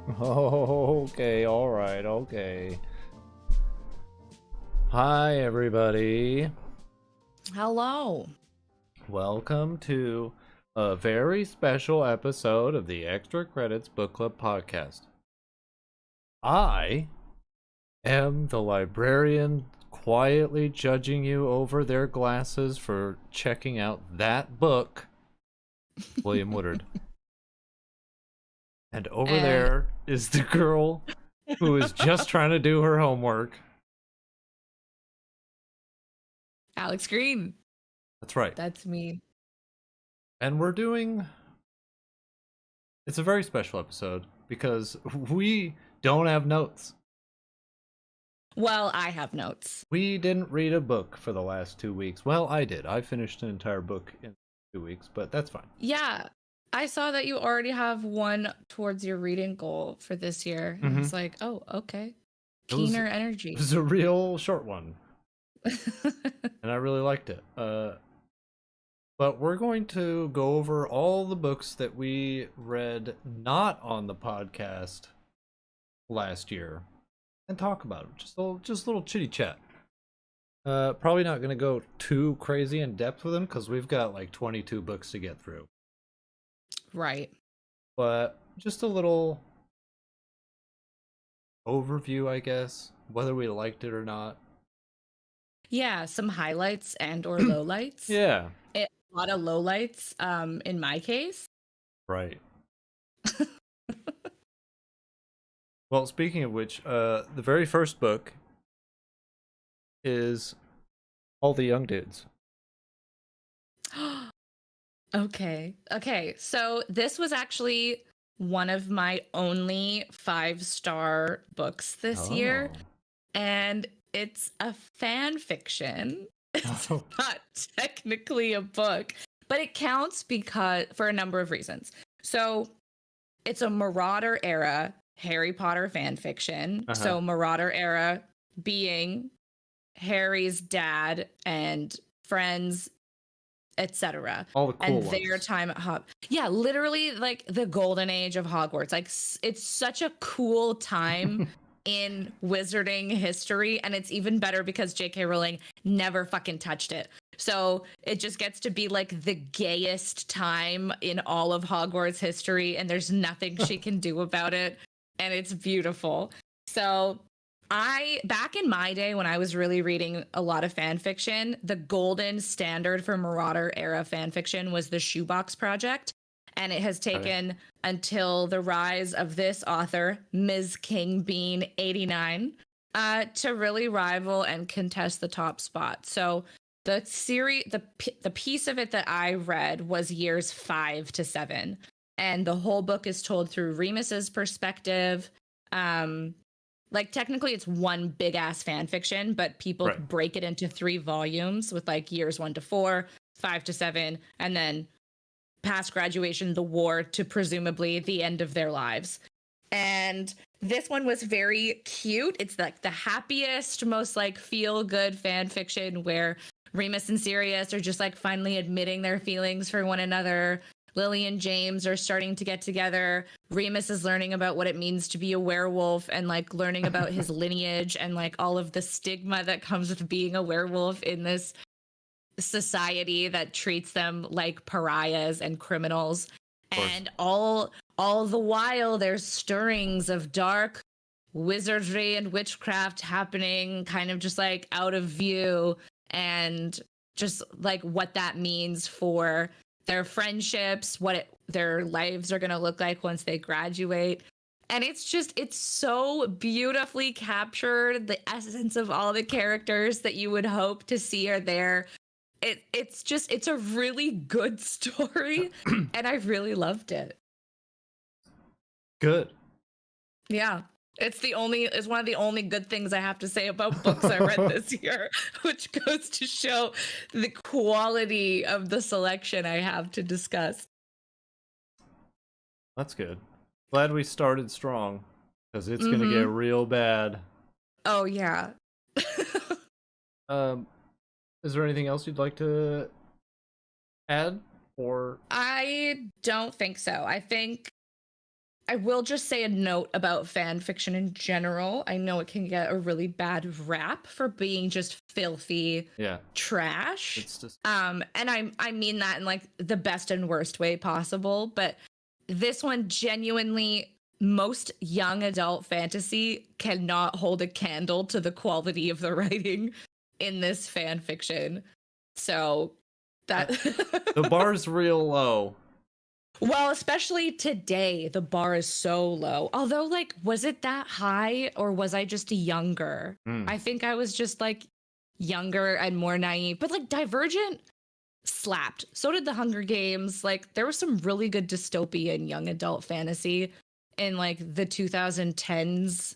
Okay, alright, okay. Hi, everybody. Hello. Welcome to a very special episode of the Extra Credits Book Club podcast. I am the librarian quietly judging you over their glasses for checking out that book, William Woodard. And over And there is the girl who is just trying to do her homework. Alex Green. That's right. That's me. And we're doing... It's a very special episode because we don't have notes. Well, I have notes. We didn't read a book for the last 2 weeks. Well, I did. I finished an entire book in 2 weeks, but that's fine. Yeah. I saw that you already have one towards your reading goal for this year. And I was like, oh, okay. Keener energy. It was a real short one. And I really liked it. But we're going to go over all the books that we read not on the podcast last year and talk about them. Just a little chitty chat. Probably not going to go too crazy in depth with them because we've got like 22 books to get through. Right. But just a little overview, I guess, whether we liked it or not. Yeah, some highlights and or lowlights. Yeah. A lot of lowlights, in my case. Right. Well, speaking of which, the very first book is All the Young Dudes. Okay. So this was actually one of my only 5-star books this year. And it's a fan fiction. It's not technically a book, but it counts because for a number of reasons. So it's a Marauder era Harry Potter fan fiction. So Marauder era being Harry's dad and friends, etc. All the cool and their ones. time at Hogwarts. Yeah, literally like the golden age of Hogwarts. Like it's such a cool time in wizarding history, and it's even better because J.K. Rowling never fucking touched it. So it just gets to be like the gayest time in all of Hogwarts history, and there's nothing she can do about it, and it's beautiful. So back in my day when I was really reading a lot of fan fiction, the golden standard for Marauder era fan fiction was the Shoebox Project. And it has taken until the rise of this author, Ms. King Bean 89, to really rival and contest the top spot. So the series, the piece of it that I read was years 5 to 7. And the whole book is told through Remus's perspective. Like technically it's one big ass fan fiction, but people break it into 3 volumes with like years 1 to 4, 5 to 7, and then past graduation, the war to presumably the end of their lives. And this one was very cute. It's like the happiest, most like feel good fan fiction where Remus and Sirius are just like finally admitting their feelings for one another. Lily and James are starting to get together. Remus is learning about what it means to be a werewolf and like learning about his lineage and like all of the stigma that comes with being a werewolf in this society that treats them like pariahs and criminals. And all the while there's stirrings of dark wizardry and witchcraft happening kind of just like out of view, and just like what that means for their friendships, their lives are going to look like once they graduate. And it's so beautifully captured. The essence of all the characters that you would hope to see are there. It's a really good story, and I really loved it. Good. Yeah. It's one of the only good things I have to say about books I read this year, which goes to show the quality of the selection I have to discuss. That's good. Glad we started strong, because it's going to get real bad. Oh, yeah. Is there anything else you'd like to add? Or I don't think so. I think I will just say a note about fan fiction in general. I know it can get a really bad rap for being just filthy trash. It's just and I mean that in like the best and worst way possible, but this one genuinely, most young adult fantasy cannot hold a candle to the quality of the writing in this fan fiction. So that the bar's real low. Well, especially today, the bar is so low. Although, like, was it that high or was I just younger? I think I was just like younger and more naive. But like Divergent slapped. So did the Hunger Games. Like, there was some really good dystopian young adult fantasy in like the 2010s.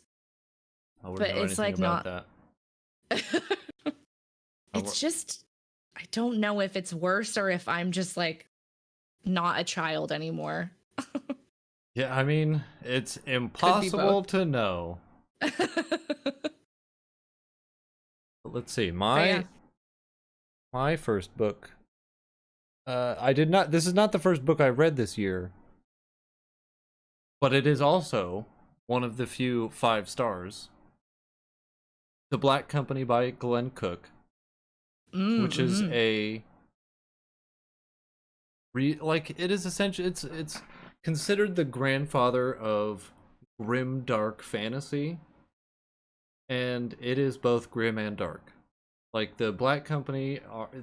I wouldn't know anything like about that. It's just, I don't know if it's worse or if I'm just like not a child anymore. Yeah, I mean, it's impossible to know. Let's see. My first book. This is not the first book I read this year. But it is also one of the few 5 stars. The Black Company by Glenn Cook. Which is it is essentially it's considered the grandfather of grim dark fantasy, and it is both grim and dark. Like the Black Company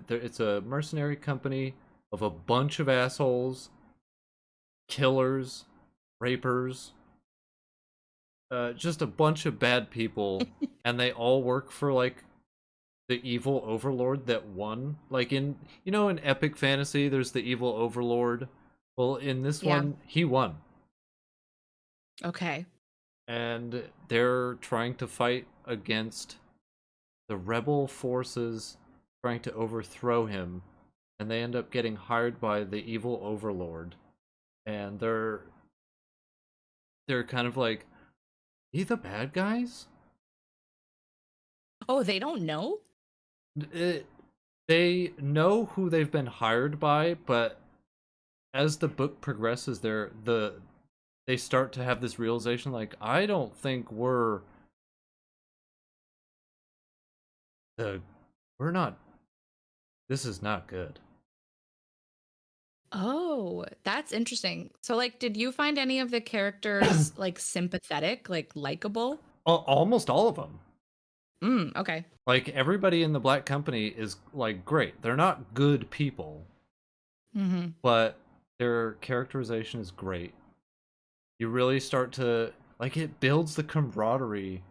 it's a mercenary company of a bunch of assholes, killers, rapers, just a bunch of bad people, and they all work for like the evil overlord that won. Like in epic fantasy there's the evil overlord. Well, in this one he won. Okay. And they're trying to fight against the rebel forces trying to overthrow him, and they end up getting hired by the evil overlord, and they're kind of like, "He the bad guys?" Oh, they don't know? They know who they've been hired by, but as the book progresses, they start to have this realization, like, I don't think we're not. This is not good. Oh, that's interesting. So, like, did you find any of the characters like sympathetic, like likable? Almost all of them. Okay. Like, everybody in the Black Company is like great. They're not good people, but their characterization is great. You really start to like, it builds the camaraderie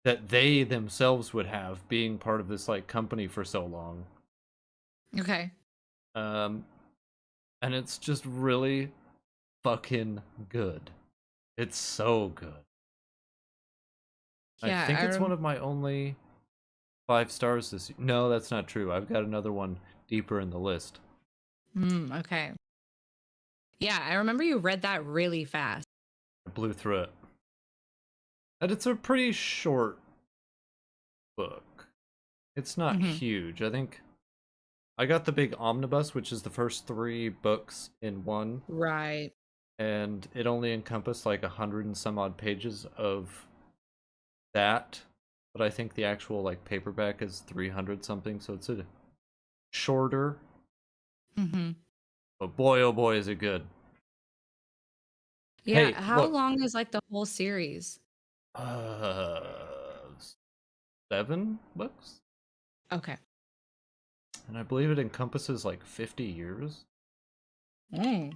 that they themselves would have being part of this like company for so long. Okay. And it's just really fucking good. It's so good. Yeah, I think it's one of my only 5 stars this year. No, that's not true. I've got another one deeper in the list. Okay. Yeah, I remember you read that really fast. I blew through it. And it's a pretty short book. It's not huge. I think I got the big omnibus, which is the first 3 books in one. Right. And it only encompassed like 100 and some odd pages of that. But I think the actual like paperback is 300 something, so it's a shorter. But boy, oh boy, is it good. Yeah, Hey, how look. long is like the whole series? 7 books? Okay. And I believe it encompasses like 50 years. A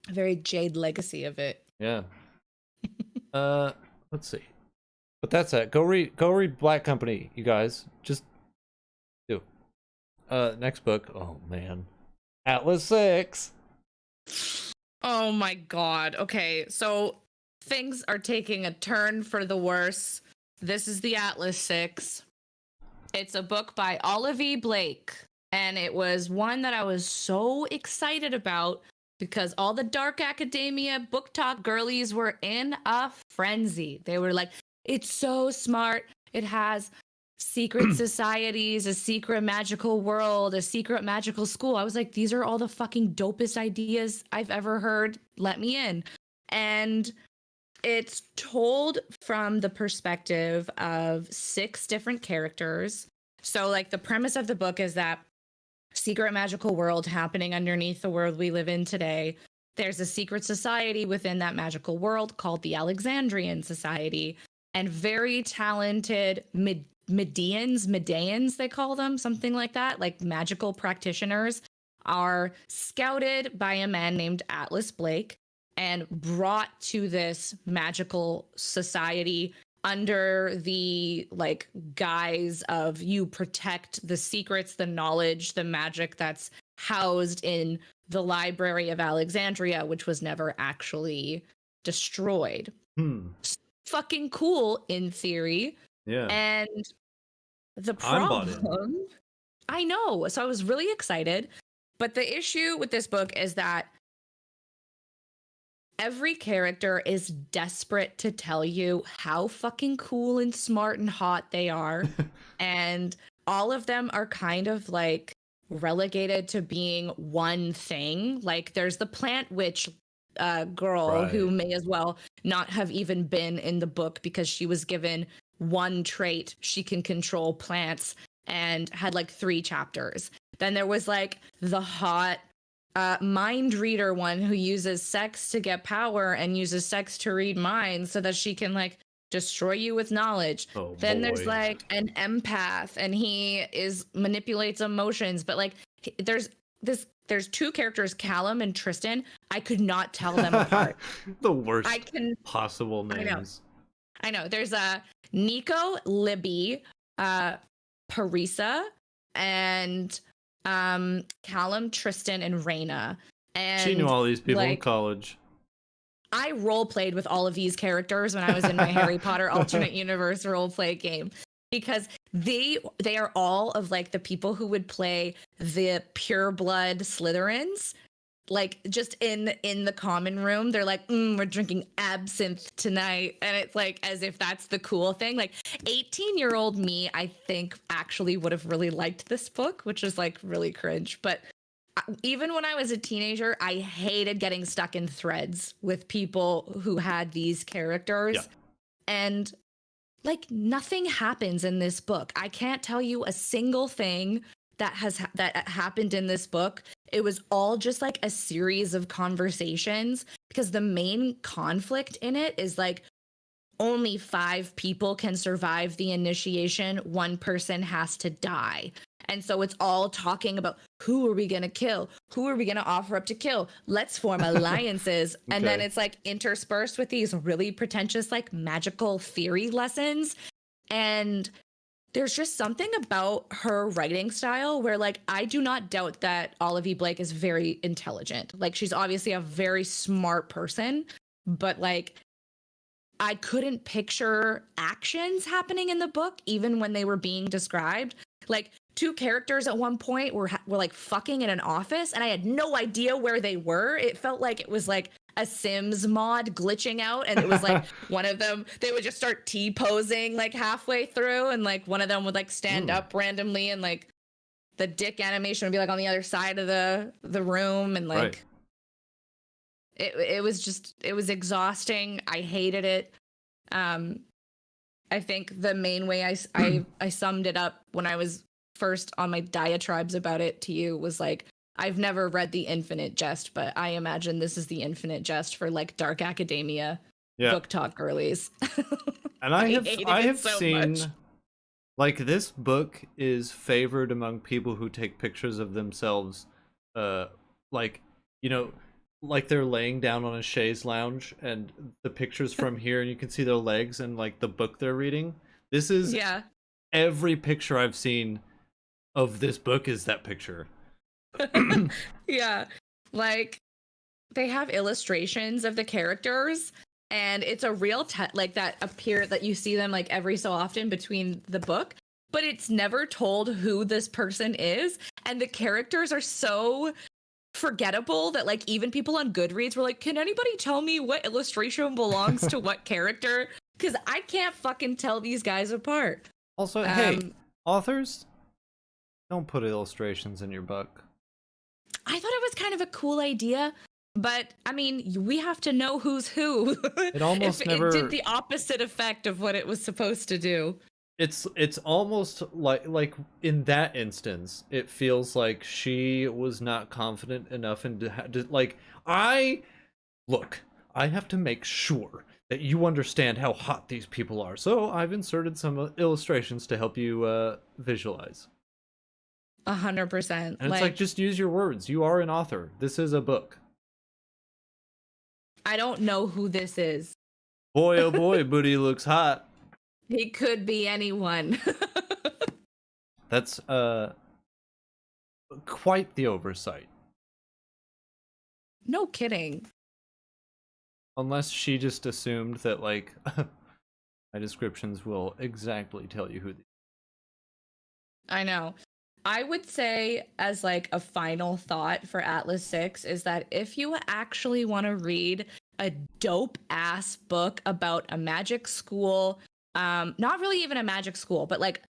very Jade legacy of it. Yeah. Let's see. But that's it. Go read Black Company, you guys. Just do. Next book. Oh man. Atlas 6. Oh my god. Okay, so things are taking a turn for the worse. This is the Atlas 6. It's a book by Olivia Blake, and it was one that I was so excited about because all the dark academia book talk girlies were in a frenzy. They were like, it's so smart. It has secret societies, a secret magical world, a secret magical school. I was like, these are all the fucking dopest ideas I've ever heard. Let me in. And it's told from the perspective of 6 different characters. So, like, the premise of the book is that secret magical world happening underneath the world we live in today. There's a secret society within that magical world called the Alexandrian Society, and very talented Medeans, they call them, something like that, like magical practitioners, are scouted by a man named Atlas Blake and brought to this magical society under the like guise of you protect the secrets, the knowledge, the magic that's housed in the Library of Alexandria, which was never actually destroyed. Fucking cool in theory. Yeah. And the problem, I know. So I was really excited. But the issue with this book is that every character is desperate to tell you how fucking cool and smart and hot they are. And all of them are kind of like relegated to being one thing. Like there's the plant witch girl who may as well not have even been in the book because she was given one trait. She can control plants and had like 3 chapters. Then there was like the hot mind reader one who uses sex to get power and uses sex to read minds so that she can like destroy you with knowledge. Then there's like an empath and he manipulates emotions, but like there's 2 characters, Callum and Tristan. I could not tell them apart. The worst possible names. I know. There's Nico, Libby, Parisa, and Callum, Tristan, and Raina. And she knew all these people in college. I role played with all of these characters when I was in my Harry Potter alternate universe role play game, because they are all of like the people who would play the pure blood Slytherins. Like just in the common room, they're like, we're drinking absinthe tonight. And it's like as if that's the cool thing. Like 18-year-old me, I think actually would have really liked this book, which is like really cringe. But even when I was a teenager, I hated getting stuck in threads with people who had these characters. Yeah. And like nothing happens in this book. I can't tell you a single thing that happened in this book. It was all just like a series of conversations, because the main conflict in it is like only 5 people can survive the initiation. 1 person has to die. And so it's all talking about who are we going to kill? Who are we going to offer up to kill? Let's form alliances. Okay. And then it's like interspersed with these really pretentious, like magical theory lessons. And there's just something about her writing style where like, I do not doubt that Olivia Blake is very intelligent. Like she's obviously a very smart person, but like, I couldn't picture actions happening in the book, even when they were being described. Like 2 characters at one point were like fucking in an office and I had no idea where they were. It felt like it was like a Sims mod glitching out, and it was like one of them, they would just start T-posing like halfway through, and like one of them would like stand up randomly and like the dick animation would be like on the other side of the room, and like it was exhausting. I hated it. I think the main way I summed it up when I was first on my diatribes about it to you was like, I've never read The Infinite Jest, but I imagine this is the Infinite Jest for like dark academia book talk girlies. And I have seen much. Like this book is favored among people who take pictures of themselves, like, you know, like they're laying down on a chaise lounge and the picture's from here and you can see their legs and like the book they're reading. This is every picture I've seen of this book is that picture. Yeah, like they have illustrations of the characters and it's a real like that you see them like every so often between the book, but it's never told who this person is, and the characters are so forgettable that like even people on Goodreads were like, can anybody tell me what illustration belongs to what character, because I can't fucking tell these guys apart. Also, hey, Um, authors, don't put illustrations in your book. I thought it was kind of a cool idea, but I mean, we have to know who's who. It If almost it did never. the opposite effect of what it was supposed to do. It's almost like in that instance, it feels like she was not confident enough in like I look. I have to make sure that you understand how hot these people are. So I've inserted some illustrations to help you visualize. 100%. And it's like, Like, just use your words. You are an author. This is a book. I don't know who this is. Boy, oh boy, Booty looks hot. He could be anyone. That's quite the oversight. No kidding. Unless she just assumed that, like, my descriptions will exactly tell you who. I know. I would say, as like a final thought for Atlas 6, is that if you actually want to read a dope ass book about a magic school, not really even a magic school, but like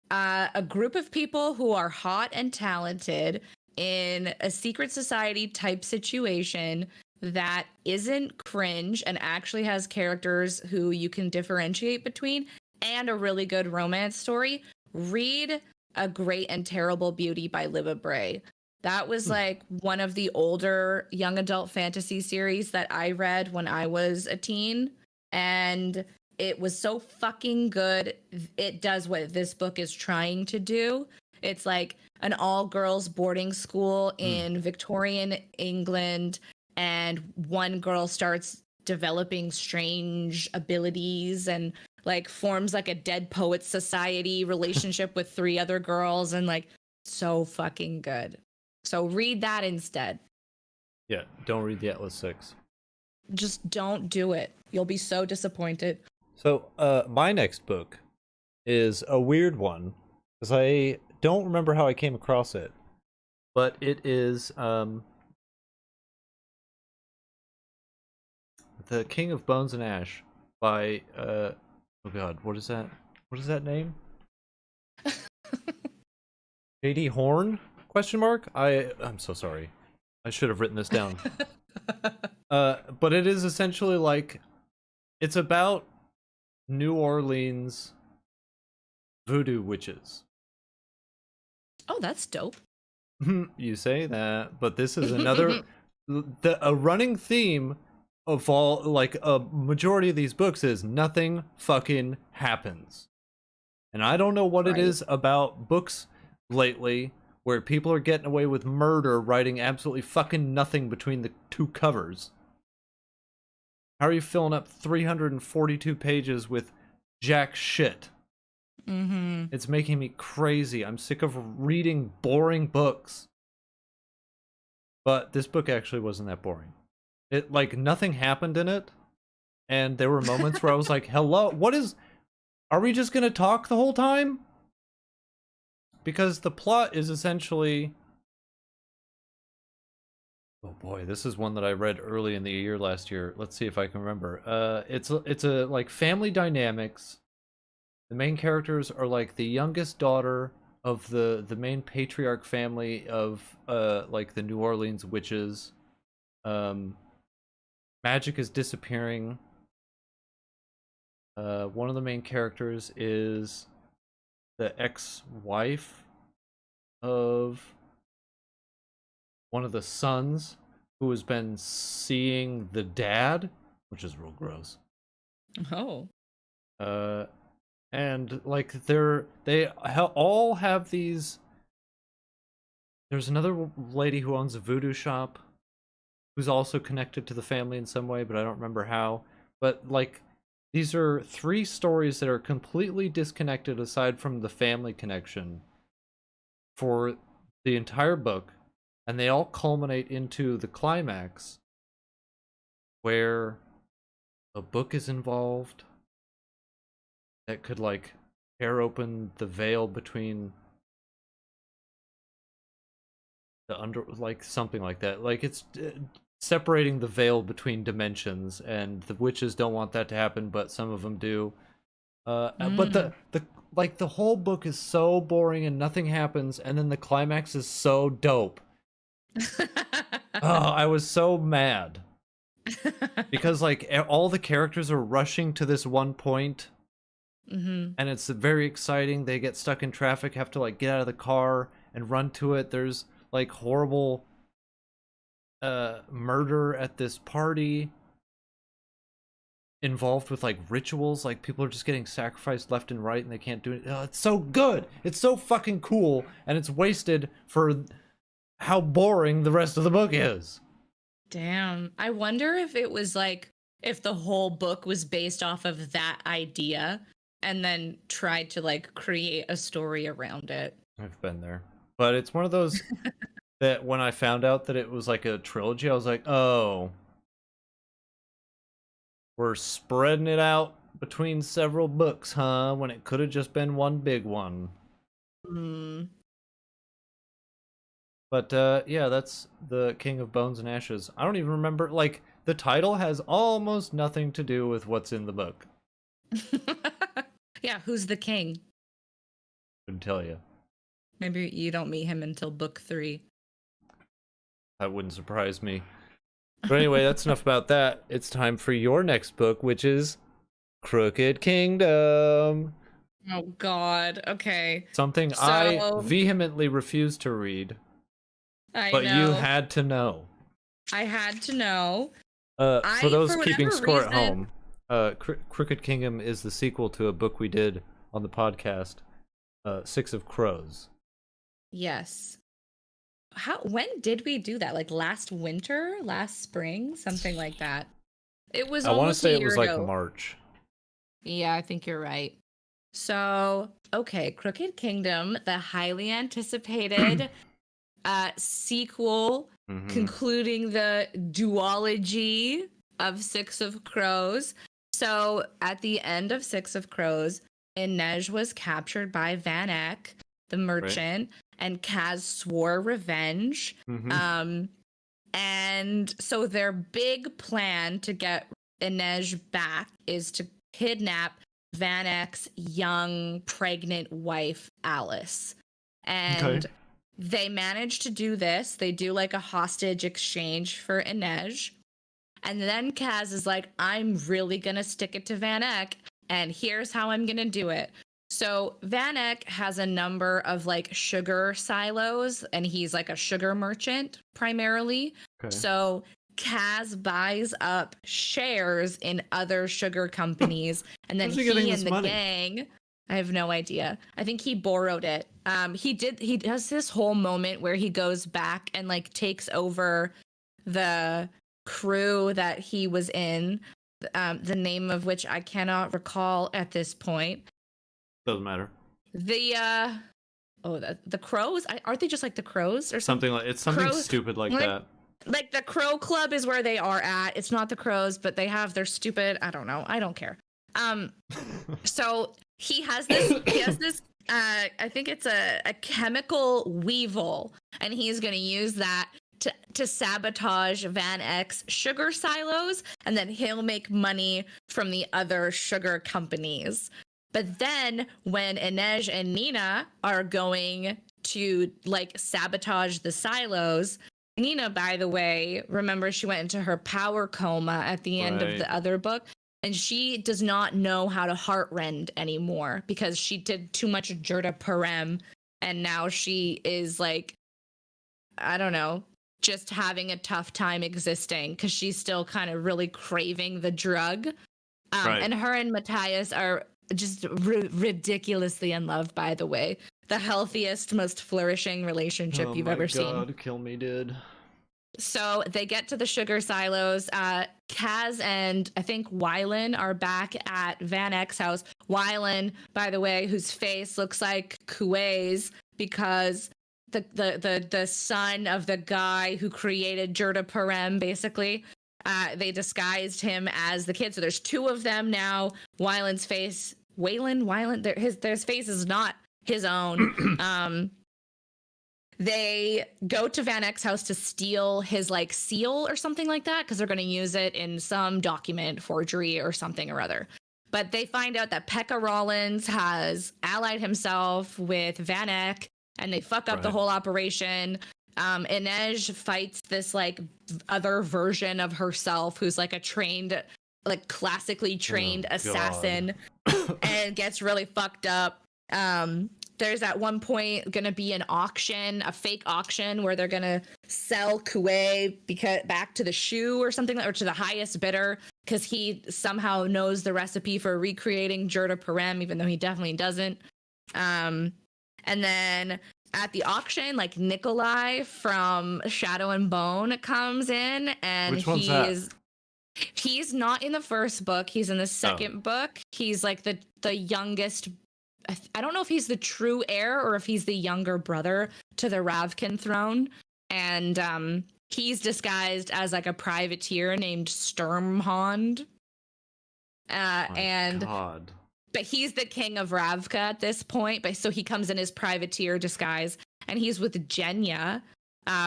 a group of people who are hot and talented in a secret society type situation that isn't cringe and actually has characters who you can differentiate between and a really good romance story, read A Great and Terrible Beauty by Libba Bray. That was like one of the older young adult fantasy series that I read when I was a teen. And it was so fucking good. It does what this book is trying to do. It's like an all girls boarding school in Victorian England, and one girl starts developing strange abilities and like forms like a dead poets society relationship with three other girls, and like so fucking good. So read that instead. Yeah, don't read the Atlas 6. Just don't do it. You'll be so disappointed. So, my next book is a weird one, because I don't remember how I came across it, but it is, The King of Bones and Ash by, oh god, what is that? What is that name? J.D. Horn? Question mark? I'm so sorry. I should have written this down. But it is essentially like, it's about New Orleans voodoo witches. Oh, that's dope. You say that, but this is another a running theme of all, like, a majority of these books is nothing fucking happens. And I don't know what it Right. is about books lately where people are getting away with murder writing absolutely fucking nothing between the two covers. How are you filling up 342 pages with jack shit? Mm-hmm. It's making me crazy. I'm sick of reading boring books. But this book actually wasn't that boring. It, like, nothing happened in it. And there were moments where I was like, hello, are we just gonna talk the whole time? Because the plot is essentially... Oh boy, this is one that I read early in the year last year. Let's see if I can remember. It's a like family dynamics. The main characters are like the youngest daughter of the main patriarch family of like the New Orleans witches. Magic is disappearing. One of the main characters is the ex-wife of one of the sons who has been seeing the dad, which is real gross. Oh. And like all have these. There's another lady who owns a voodoo shop, who's also connected to the family in some way, but I don't remember how. But like, these are three stories that are completely disconnected aside from the family connection for the entire book, and they all culminate into the climax where a book is involved that could like tear open the veil between the like something like that. Like, it's separating the veil between dimensions, and the witches don't want that to happen, but some of them do. But the whole book is so boring and nothing happens, and then the climax is so dope. Oh, I was so mad because like all the characters are rushing to this one point, and it's very exciting. They get stuck in traffic, have to like get out of the car and run to it. There's like horrible murder at this party involved with like rituals, like people are just getting sacrificed left and right and they can't do it. Oh, it's so good, it's so fucking cool, and it's wasted for how boring the rest of the book is. Damn, I wonder if it was like if the whole book was based off of that idea and then tried to like create a story around it. I've been there, but it's one of those that when I found out that it was like a trilogy, I was like, oh, we're spreading it out between several books, huh? When it could have just been one big one. But yeah, that's the King of Bones and Ashes. I don't even remember, like, the title has almost nothing to do with what's in the book. Yeah, who's the king? Couldn't tell you. Maybe you don't meet him until book 3. That wouldn't surprise me. But anyway, that's enough about that. It's time for your next book, which is Crooked Kingdom. Oh God. Okay. Something I vehemently refuse to read. But you had to know. I had to know. For those keeping score at home, Crooked Kingdom is the sequel to a book we did on the podcast, Six of Crows. Yes. When did we do that? Like last winter, last spring, something like that. It was. I want to say it was like March. Yeah, I think you're right. So, okay, Crooked Kingdom, the highly anticipated sequel, concluding the duology of Six of Crows. So, at the end of Six of Crows, Inej was captured by Van Eck, the merchant, and Kaz swore revenge. And so their big plan to get Inej back is to kidnap Van Eck's young pregnant wife, Alice. And they manage to do this. They do like a hostage exchange for Inej. And then Kaz is like, I'm really going to stick it to Van Eck. And here's how I'm going to do it. So Van Eck has a number of like sugar silos, and he's like a sugar merchant primarily. So Kaz buys up shares in other sugar companies, and then he and the gang, I have no idea. I think he borrowed it. He does this whole moment where he goes back and like takes over the crew that he was in, the name of which I cannot recall at this point. Doesn't matter. The Crows? Aren't they just like the Crows or something? It's something Crows, stupid like that. Like the Crow Club is where they are at. It's not the Crows, but they have their stupid. I don't know. I don't care. So he has this. I think it's a chemical weevil, and he's going to use that to sabotage Van Eck's sugar silos, and then he'll make money from the other sugar companies. But then when Inej and Nina are going to like sabotage the silos, Nina, by the way, remember she went into her power coma at the end of the other book, and she does not know how to heart rend anymore because she did too much Jurta Parem, and now she is like, I don't know, just having a tough time existing because she's still kind of really craving the drug. And her and Matthias are just ridiculously in love, by the way. The healthiest, most flourishing relationship you've ever seen. Oh my God, kill me, dude. So they get to the sugar silos. Kaz and I think Wylan are back at Van Eck's house. Wylan, by the way, whose face looks like Kuei's because the son of the guy who created Jurta Parem, basically. They disguised him as the kid. So there's two of them now. Wylan's face, his face is not his own. They go to Van Eck's house to steal his like seal or something like that because they're going to use it in some document forgery or something or other. But they find out that Pekka Rollins has allied himself with Van Eck, and they fuck up the whole operation. Inej fights this like other version of herself who's like a trained, like classically trained assassin and gets really fucked up. There's at one point going to be an auction, a fake auction where they're going to sell Kuei back to the Shu or something, or to the highest bidder, because he somehow knows the recipe for recreating Jurta Parem, even though he definitely doesn't. And then at the auction, like Nikolai from Shadow and Bone comes in, and he's not in the first book. He's in the second book. He's like the youngest. I don't know if he's the true heir or if he's the younger brother to the Ravkin throne. And he's disguised as like a privateer named Sturmhond. But he's the king of Ravka at this point. But so he comes in his privateer disguise, and he's with Jenya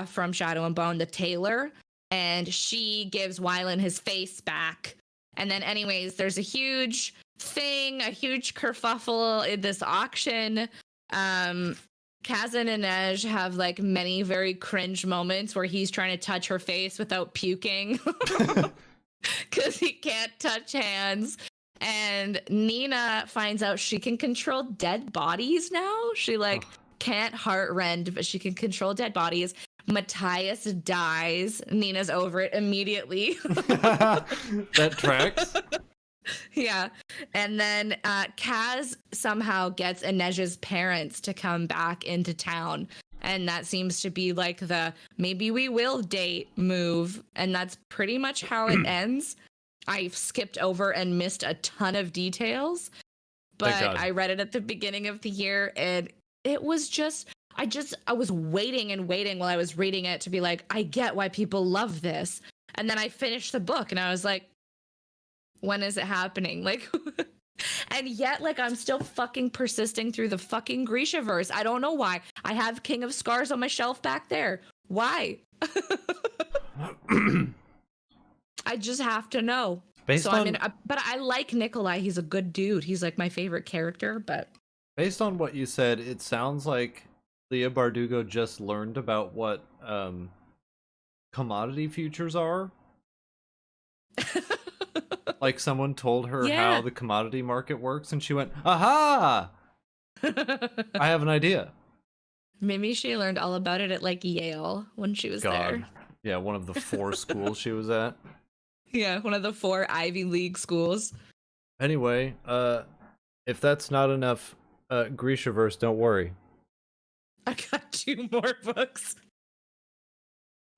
from Shadow and Bone, the tailor, and she gives Wylan his face back. And then anyways, there's a huge kerfuffle in this auction. Kaz and Inej have like many very cringe moments where he's trying to touch her face without puking because he can't touch hands. And Nina finds out she can control dead bodies now. She like can't heart rend, but she can control dead bodies. Matthias dies. Nina's over it immediately. That tracks. Yeah. And then Kaz somehow gets Inej's parents to come back into town. And that seems to be like the maybe we will date move. And that's pretty much how it ends. I've skipped over and missed a ton of details. But I read it at the beginning of the year, and it was just I was waiting and waiting while I was reading it to be like, I get why people love this. And then I finished the book and I was like, when is it happening? Like, and yet, like, I'm still fucking persisting through the fucking Grishaverse. I don't know why. I have King of Scars on my shelf back there. Why? I just have to know. But I like Nikolai. He's a good dude. He's like my favorite character. But based on what you said, it sounds like Leah Bardugo just learned about what commodity futures are. Like someone told her how the commodity market works, and she went, aha! I have an idea. Maybe she learned all about it at like Yale when she was there. Yeah, one of the 4 schools she was at. Yeah, one of the 4 Ivy League schools. Anyway, if that's not enough Grishaverse, don't worry. I got 2 more books.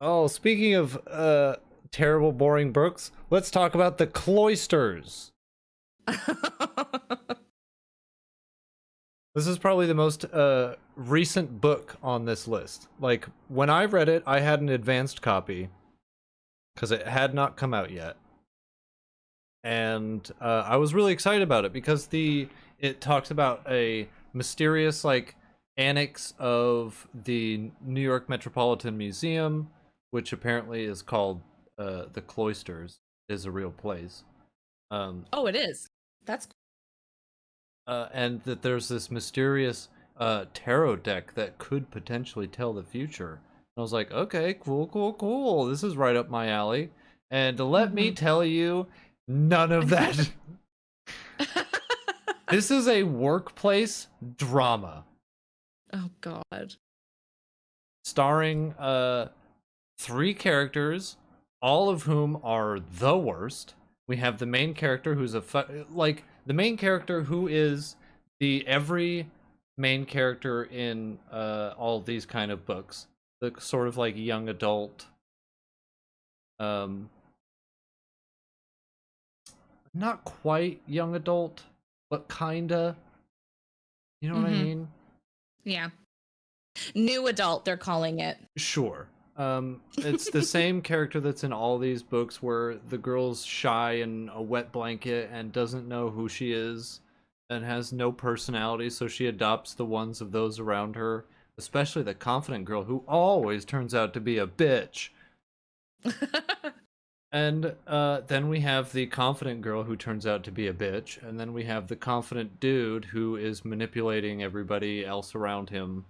Oh, speaking of terrible, boring books, let's talk about the Cloisters. This is probably the most recent book on this list. Like, when I read it, I had an advanced copy because it had not come out yet. And I was really excited about it because it talks about a mysterious, like, annex of the New York Metropolitan Museum, which apparently is called the Cloisters, is a real place. Oh, it is. That's and that there's this mysterious tarot deck that could potentially tell the future. And I was like, okay, cool. This is right up my alley. And let me tell you, none of that. This is a workplace drama. Oh, God. Starring 3 characters, all of whom are the worst. We have the main character who's the main character who is every main character in all of these kind of books. The sort of like young adult, not quite young adult, but kinda. You know what I mean? Yeah. New adult, they're calling it. Sure. It's the same character that's in all these books where the girl's shy and a wet blanket and doesn't know who she is and has no personality, so she adopts the ones of those around her, especially the confident girl who always turns out to be a bitch. And then we have the confident girl who turns out to be a bitch, and then we have the confident dude who is manipulating everybody else around him.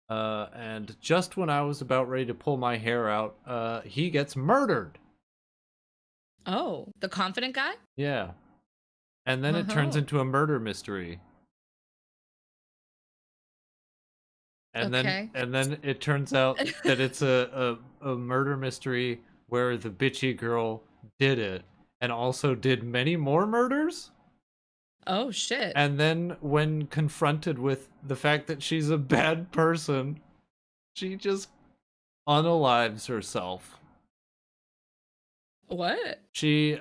And just when I was about ready to pull my hair out, he gets murdered. Oh, the confident guy? Yeah. And then it turns Oh, into a murder mystery. And okay. then it turns out that it's a murder mystery where the bitchy girl did it and also did many more murders. Oh shit. And then when confronted with the fact that she's a bad person, she just unalives herself. What? She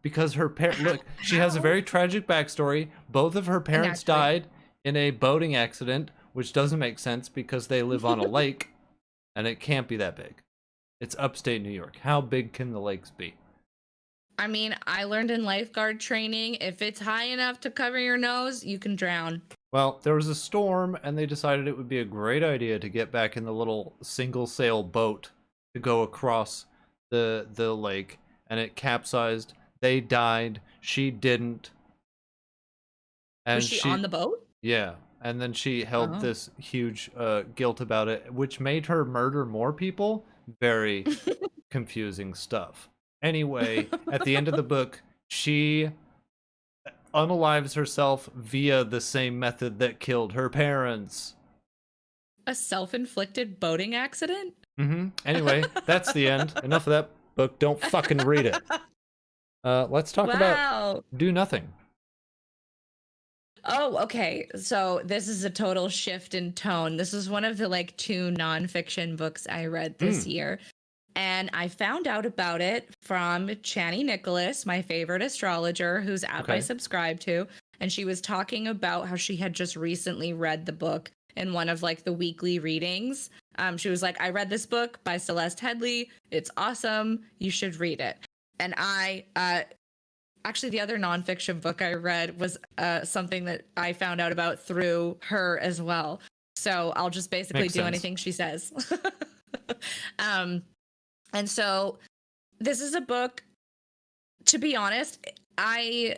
because her look, she has a How? very tragic backstory. Both of her parents Naturally. died in a boating accident, which doesn't make sense because they live on a lake and it can't be that big. It's upstate New York. How big can the lakes be? I mean, I learned in lifeguard training, if it's high enough to cover your nose, you can drown. Well, there was a storm and they decided it would be a great idea to get back in the little single sail boat to go across the lake, and it capsized. They died. She didn't. Was And she on the boat? yeah, and then she held Oh. this huge guilt about it, which made her murder more people. Very confusing stuff. Anyway, at the end of the book, she unalives herself via the same method that killed her parents. A self-inflicted boating accident? Anyway, that's the end. Enough of that book. Don't fucking read it. Let's talk about Wow. Do Nothing. Oh, okay. So this is a total shift in tone. This is one of the like 2 nonfiction books I read this year. And I found out about it from Chani Nicholas, my favorite astrologer, whose app I Okay. subscribe to. And she was talking about how she had just recently read the book in one of like the weekly readings. She was like, I read this book by Celeste Headley. It's awesome. You should read it. And I actually, the other nonfiction book I read was something that I found out about through her as well. So I'll just basically Makes do sense. anything she says. And so this is a book, to be honest, I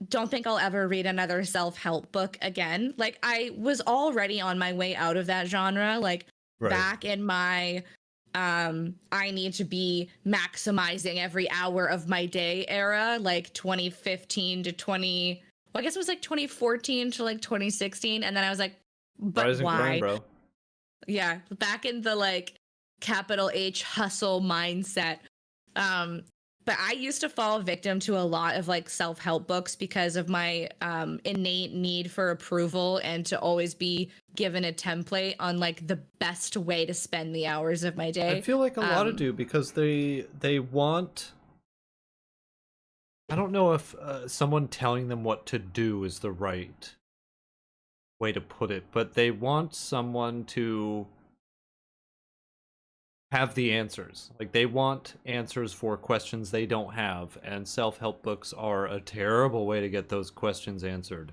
don't think I'll ever read another self-help book again. Like, I was already on my way out of that genre. Like, Right. back in my I need to be maximizing every hour of my day era, like 2015 to 20, well, I guess it was like 2014 to like 2016. And then I was like, but Rise and why? grind, bro. Yeah, back in the like capital H hustle mindset. But I used to fall victim to a lot of like self-help books because of my innate need for approval and to always be given a template on like the best way to spend the hours of my day. I feel like a lot of do because they want. I don't know if someone telling them what to do is the right way to put it, but they want someone to have the answers. Like, they want answers for questions they don't have, and self-help books are a terrible way to get those questions answered.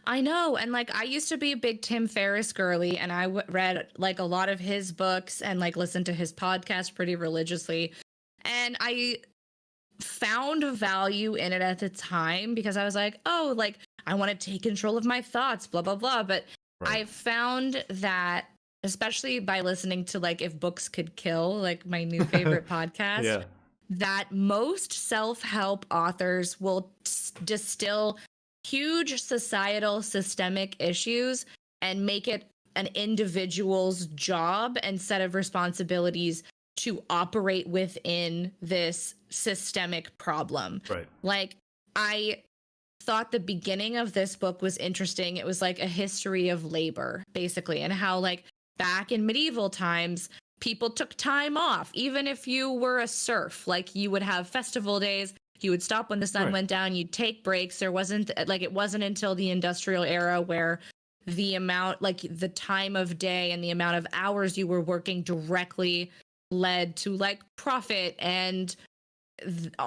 I know. And like, I used to be a big Tim Ferriss girly, and I read like a lot of his books and like listened to his podcast pretty religiously. And I found value in it at the time because I was like, oh, like, I want to take control of my thoughts, blah, blah, blah. But I found that, especially by listening to like If Books Could Kill, like my new favorite podcast, Yeah. that most self-help authors will distill huge societal systemic issues and make it an individual's job and set of responsibilities to operate within this systemic problem. Right. Like, I thought the beginning of this book was interesting. It was like a history of labor, basically, and how like back in medieval times, people took time off. Even if you were a serf, like you would have festival days, you would stop when the sun went down, you'd take breaks. There wasn't like, it wasn't until the industrial era where the amount, like the time of day and the amount of hours you were working directly led to like profit, and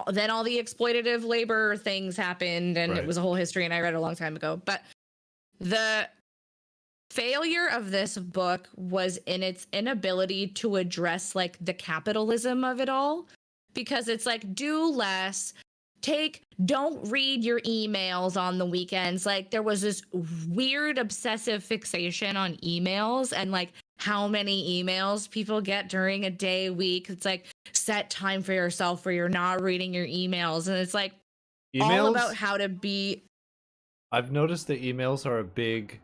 then all the exploitative labor things happened, and it was a whole history, and I read it a long time ago. But the failure of this book was in its inability to address like the capitalism of it all, because it's like, do less. Don't read your emails on the weekends. Like, there was this weird obsessive fixation on emails and like how many emails people get during a day, week. It's like, set time for yourself where you're not reading your emails. And it's like all about how to be. I've noticed that emails are a big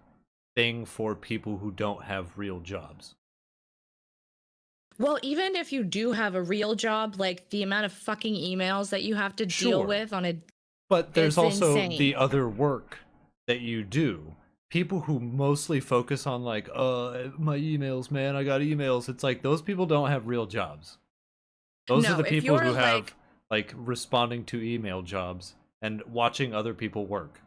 thing for people who don't have real jobs. Well, even if you do have a real job, like the amount of fucking emails that you have to deal with on a, but there's also insane. the other work that you do. People who mostly focus on like, my emails, man, I got emails. It's like those people don't have real jobs. Those are the people who have like responding to email jobs and watching other people work.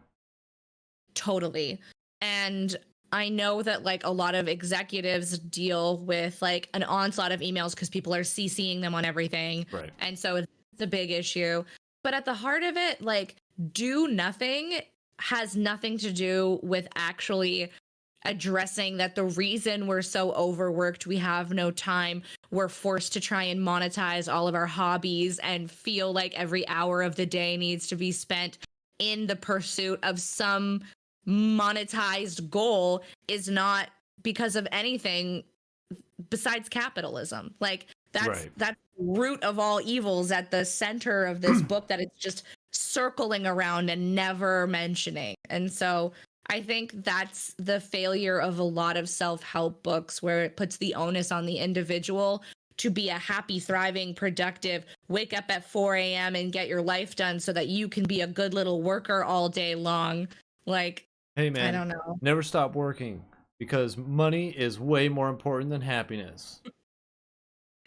Totally. And I know that like a lot of executives deal with like an onslaught of emails because people are CCing them on everything. Right. And so it's a big issue. But at the heart of it, like, do nothing has nothing to do with actually addressing that the reason we're so overworked, we have no time, we're forced to try and monetize all of our hobbies and feel like every hour of the day needs to be spent in the pursuit of some monetized goal is not because of anything besides capitalism. Like that's root of all evils at the center of this book that it's just circling around and never mentioning. And so I think that's the failure of a lot of self-help books, where it puts the onus on the individual to be a happy, thriving, productive, wake up at 4 a.m. and get your life done so that you can be a good little worker all day long. Like, hey man, I don't know. Never stop working because money is way more important than happiness.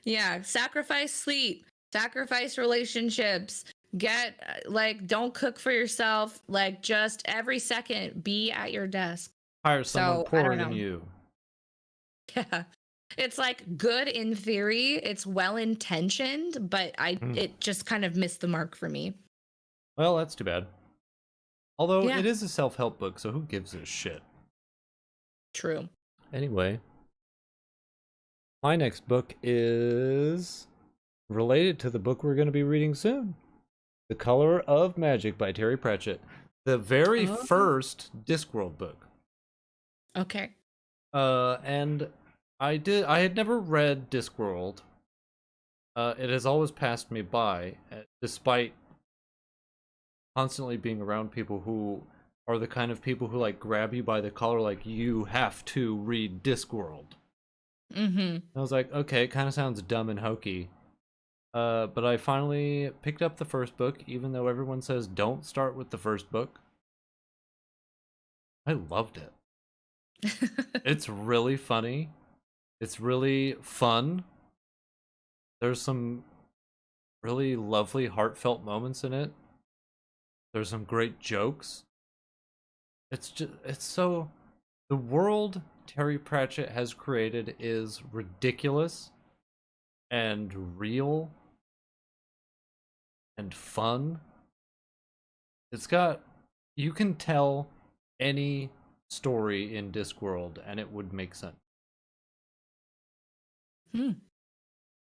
Yeah, sacrifice sleep, sacrifice relationships, don't cook for yourself, like just every second be at your desk. Hire someone poorer than you. Yeah. It's like good in theory, it's well intentioned, but it just kind of missed the mark for me. Well, that's too bad. Although it is a self-help book, so who gives a shit? True. Anyway, my next book is related to the book we're going to be reading soon. The Color of Magic by Terry Pratchett. The very first Discworld book. Okay. And I had never read Discworld. It has always passed me by, despite constantly being around people who are the kind of people who like grab you by the collar, like, you have to read Discworld. Mm-hmm. I was like, okay, it kind of sounds dumb and hokey. But I finally picked up the first book, even though everyone says don't start with the first book. I loved it. It's really funny. It's really fun. There's some really lovely, heartfelt moments in it. There's some great jokes. It's so... The world Terry Pratchett has created is ridiculous and real and fun. It's got... You can tell any story in Discworld and it would make sense.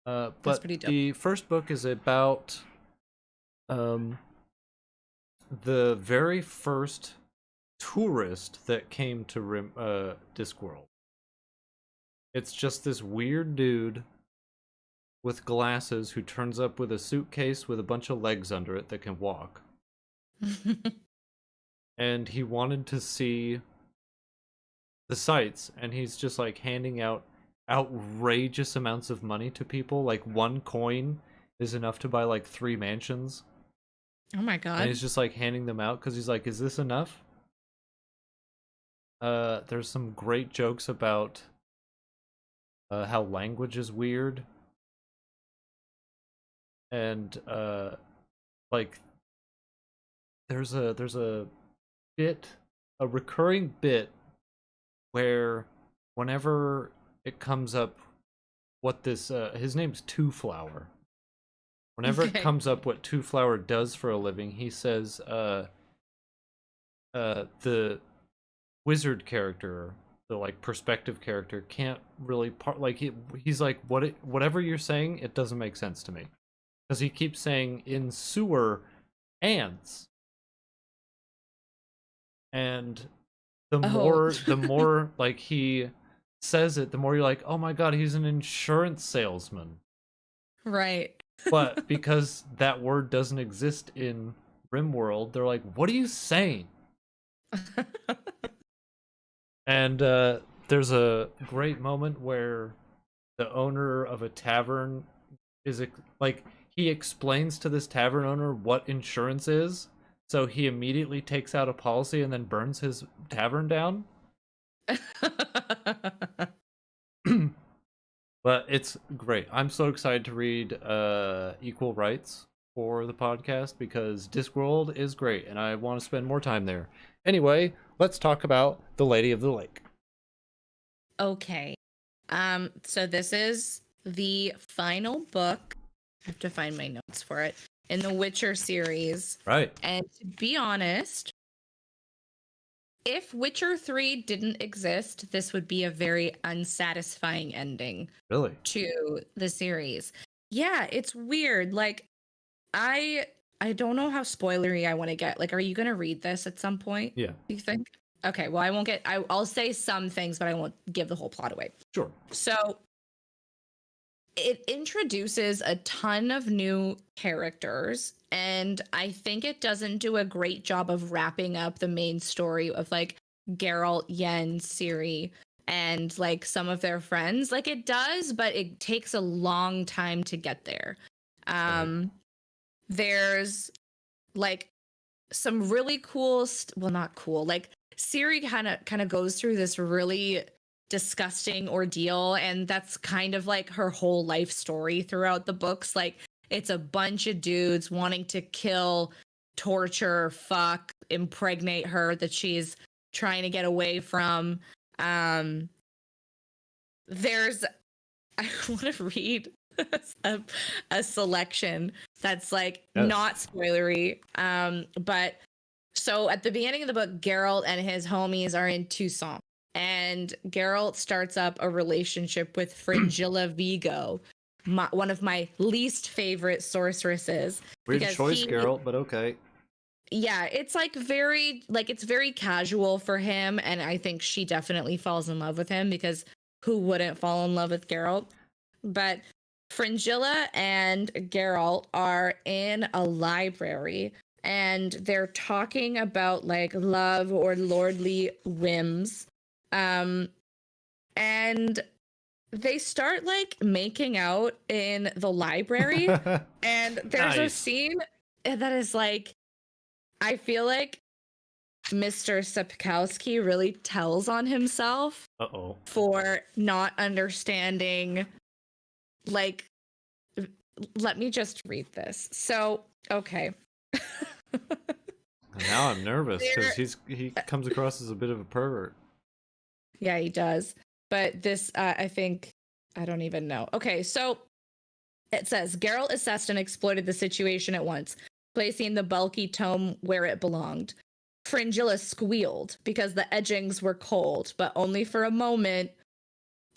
But the first book is about the very first tourist that came to Discworld. It's just this weird dude with glasses who turns up with a suitcase with a bunch of legs under it that can walk. And he wanted to see the sights, and he's just like handing out outrageous amounts of money to people. Like 1 coin is enough to buy like 3 mansions. Oh my god. And he's just like handing them out because he's like, is this enough? There's some great jokes about how language is weird. And like there's a recurring bit where whenever it comes up what this his name's Two Flower. Whenever it comes up what Two Flower does for a living, he says the wizard character, the like perspective character, can't really he's like, whatever you're saying, it doesn't make sense to me. because he keeps saying in sewer ants. And the more like he says it, the more you're like, oh my god, he's an insurance salesman. Right. But because that word doesn't exist in RimWorld, they're like, what are you saying? And there's a great moment where the owner of a tavern is like, he explains to this tavern owner what insurance is, so he immediately takes out a policy and then burns his tavern down. But it's great. I'm so excited to read Equal Rights for the podcast because Discworld is great and I want to spend more time there. Anyway, let's talk about The Lady of the Lake. Okay. So this is the final book. I have to find my notes for it in the Witcher series. Right. And to be honest, if Witcher 3 didn't exist, this would be a very unsatisfying ending. Really? To the series. Yeah, it's weird. Like, I don't know how spoilery I want to get. Like, are you going to read this at some point? Yeah. Do you think? Okay, well, I won't get... I'll say some things, but I won't give the whole plot away. Sure. So, it introduces a ton of new characters, and I think it doesn't do a great job of wrapping up the main story of, like, Geralt, Yen, Ciri, and, like, some of their friends. Like, it does, but it takes a long time to get there. There's, like, some really cool... well, not cool. Like, Ciri kind of goes through this really disgusting ordeal, and that's kind of like her whole life story throughout the books. Like, it's a bunch of dudes wanting to kill, torture, fuck, impregnate her that she's trying to get away from. There's... I want to read a selection that's, like, not spoilery. But so at the beginning of the book, Geralt and his homies are in Tucson. And Geralt starts up a relationship with Fringilla Vigo, one of my least favorite sorceresses. Weird choice, Geralt, but okay. Yeah, it's like it's very casual for him, and I think she definitely falls in love with him because who wouldn't fall in love with Geralt? But Fringilla and Geralt are in a library, and they're talking about, like, love or lordly whims. And they start, like, making out in the library. And there's a scene that is, like, I feel like Mr. Sapkowski really tells on himself for not understanding. Like, let me just read this. So, okay. Now I'm nervous because he comes across as a bit of a pervert. Yeah, he does. But this, I think, I don't even know. Okay, so it says, Geralt assessed and exploited the situation at once, placing the bulky tome where it belonged. Fringilla squealed because the edgings were cold, but only for a moment.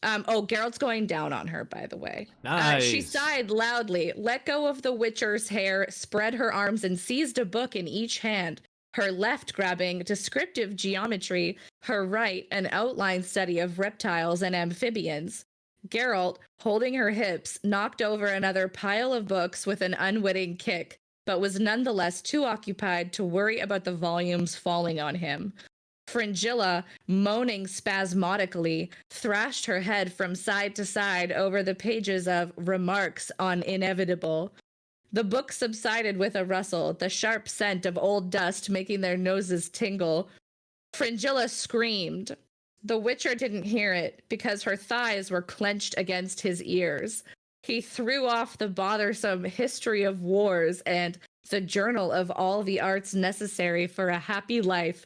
Geralt's going down on her, by the way. Nice. She sighed loudly, let go of the Witcher's hair, spread her arms, and seized a book in each hand. Her left grabbing descriptive geometry, her right an outline study of reptiles and amphibians. Geralt, holding her hips, knocked over another pile of books with an unwitting kick, but was nonetheless too occupied to worry about the volumes falling on him. Fringilla, moaning spasmodically, thrashed her head from side to side over the pages of Remarks on Inevitable. The book subsided with a rustle, the sharp scent of old dust making their noses tingle. Fringilla screamed. The Witcher didn't hear it because her thighs were clenched against his ears. He threw off the bothersome History of Wars and the Journal of All the Arts Necessary for a Happy Life.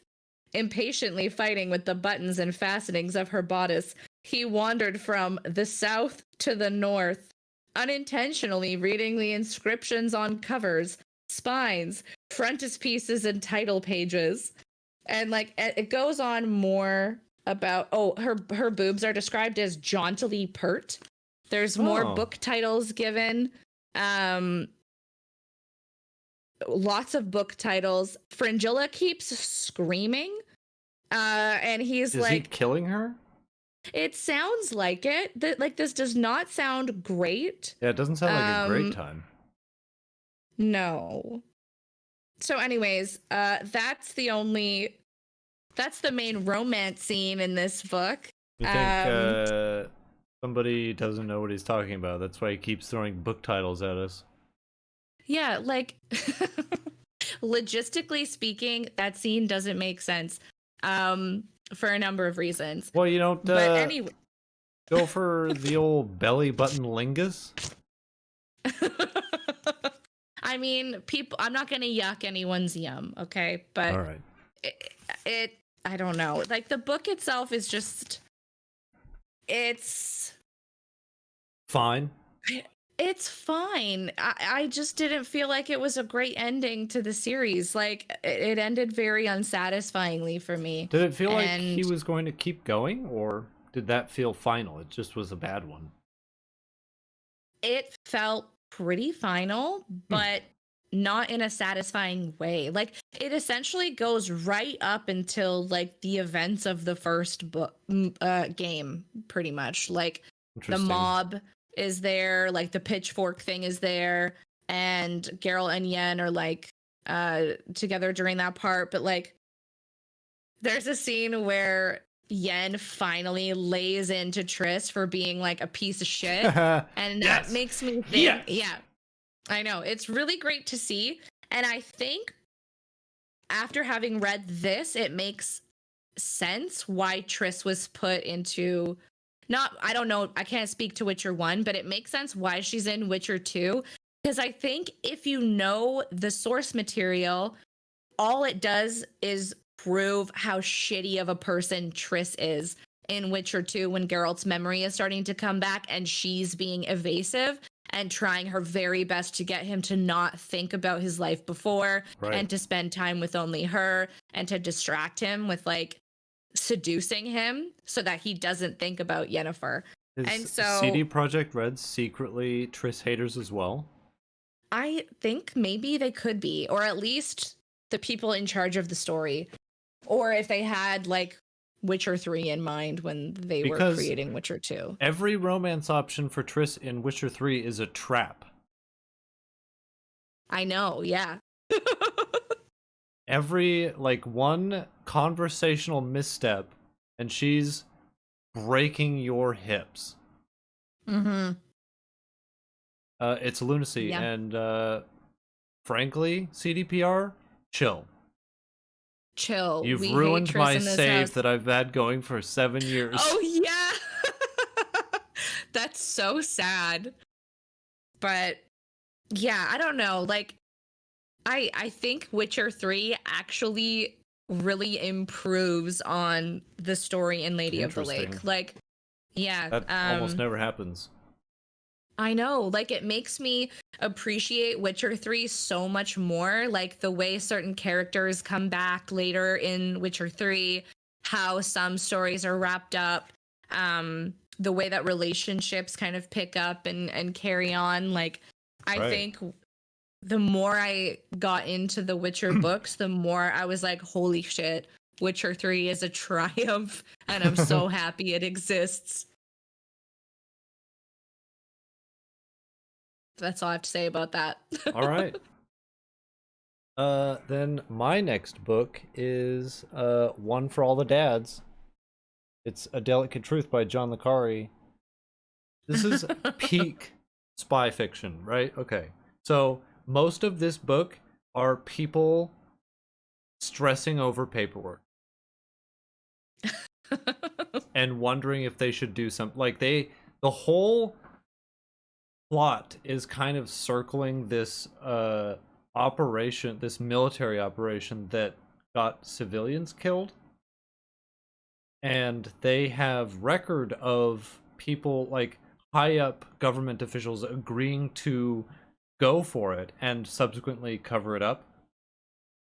Impatiently fighting with the buttons and fastenings of her bodice, he wandered from the south to the north, unintentionally reading the inscriptions on covers, spines, frontispieces, and title pages. And, like, it goes on more about, her boobs are described as jauntily pert. There's more book titles given. lots of book titles. Fringilla keeps screaming. And he's Is like, he killing her? it sounds like it. Like, this does not sound great. Yeah, it doesn't sound like a great time. No. So anyways, that's the main romance scene in this book. You think somebody doesn't know what he's talking about? That's why he keeps throwing book titles at us. Yeah, like logistically speaking, that scene doesn't make sense. For a number of reasons. Well, you don't but anyway, go for the old belly button lingus. I mean, I'm not gonna yuck anyone's yum, okay? But all right, it I don't know. Like, the book itself is just, it's fine. It's fine. I just didn't feel like it was a great ending to the series. Like, it ended very unsatisfyingly for me. Did it feel like he was going to keep going, or did that feel final? It just was a bad one. It felt pretty final, but not in a satisfying way. Like, it essentially goes right up until, like, the events of the first book game, pretty much. Like, the mob is there, like, the pitchfork thing is there, and Geralt and Yen are, like, together during that part. But, like, there's a scene where Yen finally lays into Triss for being, like, a piece of shit. And that makes me think, yeah, I know. It's really great to see. And I think after having read this, it makes sense why Triss was put into... I don't know, I can't speak to Witcher 1, but it makes sense why she's in Witcher 2. Because I think if you know the source material, all it does is prove how shitty of a person Triss is in Witcher 2 when Geralt's memory is starting to come back and she's being evasive and trying her very best to get him to not think about his life before and to spend time with only her and to distract him with, like, seducing him so that he doesn't think about Yennefer. And so CD Projekt Red secretly Triss haters as well? I think maybe they could be, or at least the people in charge of the story, or if they had, like, Witcher 3 in mind when they were creating Witcher 2. Every romance option for Triss in Witcher 3 is a trap. I know, yeah. Every, like, one conversational misstep and she's breaking your hips. It's lunacy, and frankly, CDPR, chill. You've ruined my save that I've had going for 7 years. Oh yeah. That's so sad. But yeah, I don't know, like, I think Witcher 3 actually really improves on the story in Lady of the Lake. Like, yeah. That almost never happens. I know. Like, it makes me appreciate Witcher 3 so much more. Like, the way certain characters come back later in Witcher 3, how some stories are wrapped up, the way that relationships kind of pick up and carry on. Like, I think the more I got into the Witcher books, the more I was like, holy shit, Witcher 3 is a triumph, and I'm so happy it exists. That's all I have to say about that. All right. Then my next book is One for All the Dads. It's A Delicate Truth by John le Carre. This is peak spy fiction, right? Okay. So most of this book are people stressing over paperwork and wondering if they should do something. Like, the whole plot is kind of circling this operation, this military operation that got civilians killed, and they have record of people, like, high up government officials agreeing to go for it and subsequently cover it up.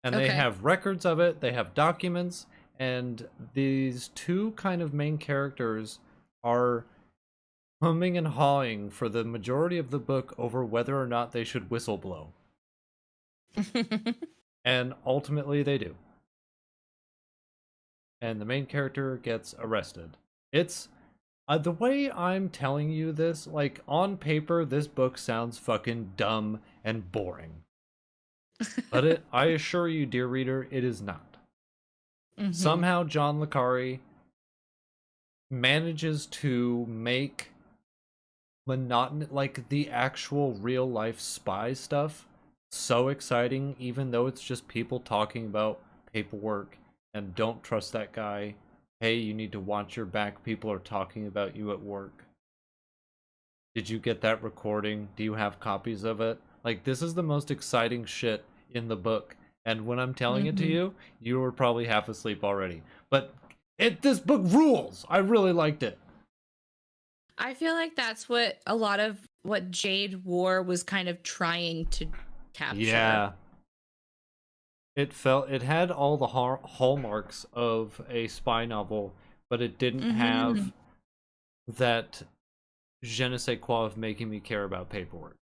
And they have records of it, they have documents, and these two kind of main characters are humming and hawing for the majority of the book over whether or not they should whistleblow. And ultimately they do. And the main character gets arrested. It's the way I'm telling you this, like on paper, this book sounds fucking dumb and boring. But I assure you, dear reader, it is not. Somehow John le Carre manages to make like the actual real life spy stuff so exciting, even though it's just people talking about paperwork and don't trust that guy. Hey, you need to watch your back. People are talking about you at work. Did you get that recording? Do you have copies of it? Like, this is the most exciting shit in the book. And when I'm telling it to you, you were probably half asleep already. But this book rules. I really liked it. I feel like that's what a lot of what Jade War was kind of trying to capture. Yeah. It had all the hallmarks of a spy novel, but it didn't have that je ne sais quoi of making me care about paperwork.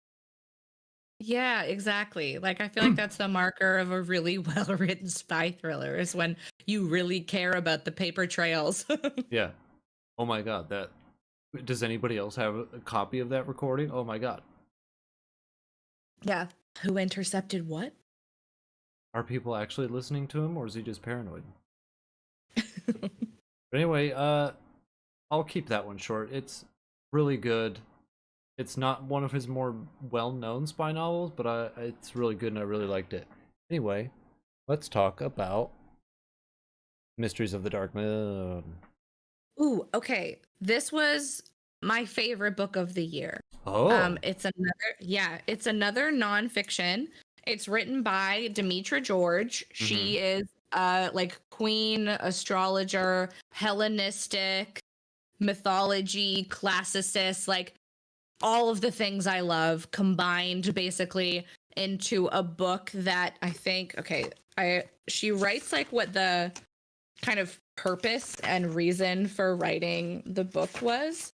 Yeah, exactly. Like, I feel like that's the marker of a really well-written spy thriller, is when you really care about the paper trails. Yeah. Oh my god, that... Does anybody else have a copy of that recording? Oh my god. Yeah. Who intercepted what? Are people actually listening to him, or is he just paranoid? But anyway, I'll keep that one short. It's really good. It's not one of his more well-known spy novels, but it's really good and I really liked it. Anyway, let's talk about Mysteries of the Dark Moon. Ooh, okay. This was my favorite book of the year. Oh. It's another nonfiction. It's written by Demetra George. She is like queen, astrologer, Hellenistic, mythology, classicist, like all of the things I love combined basically into a book that I think, she writes like what the kind of purpose and reason for writing the book was.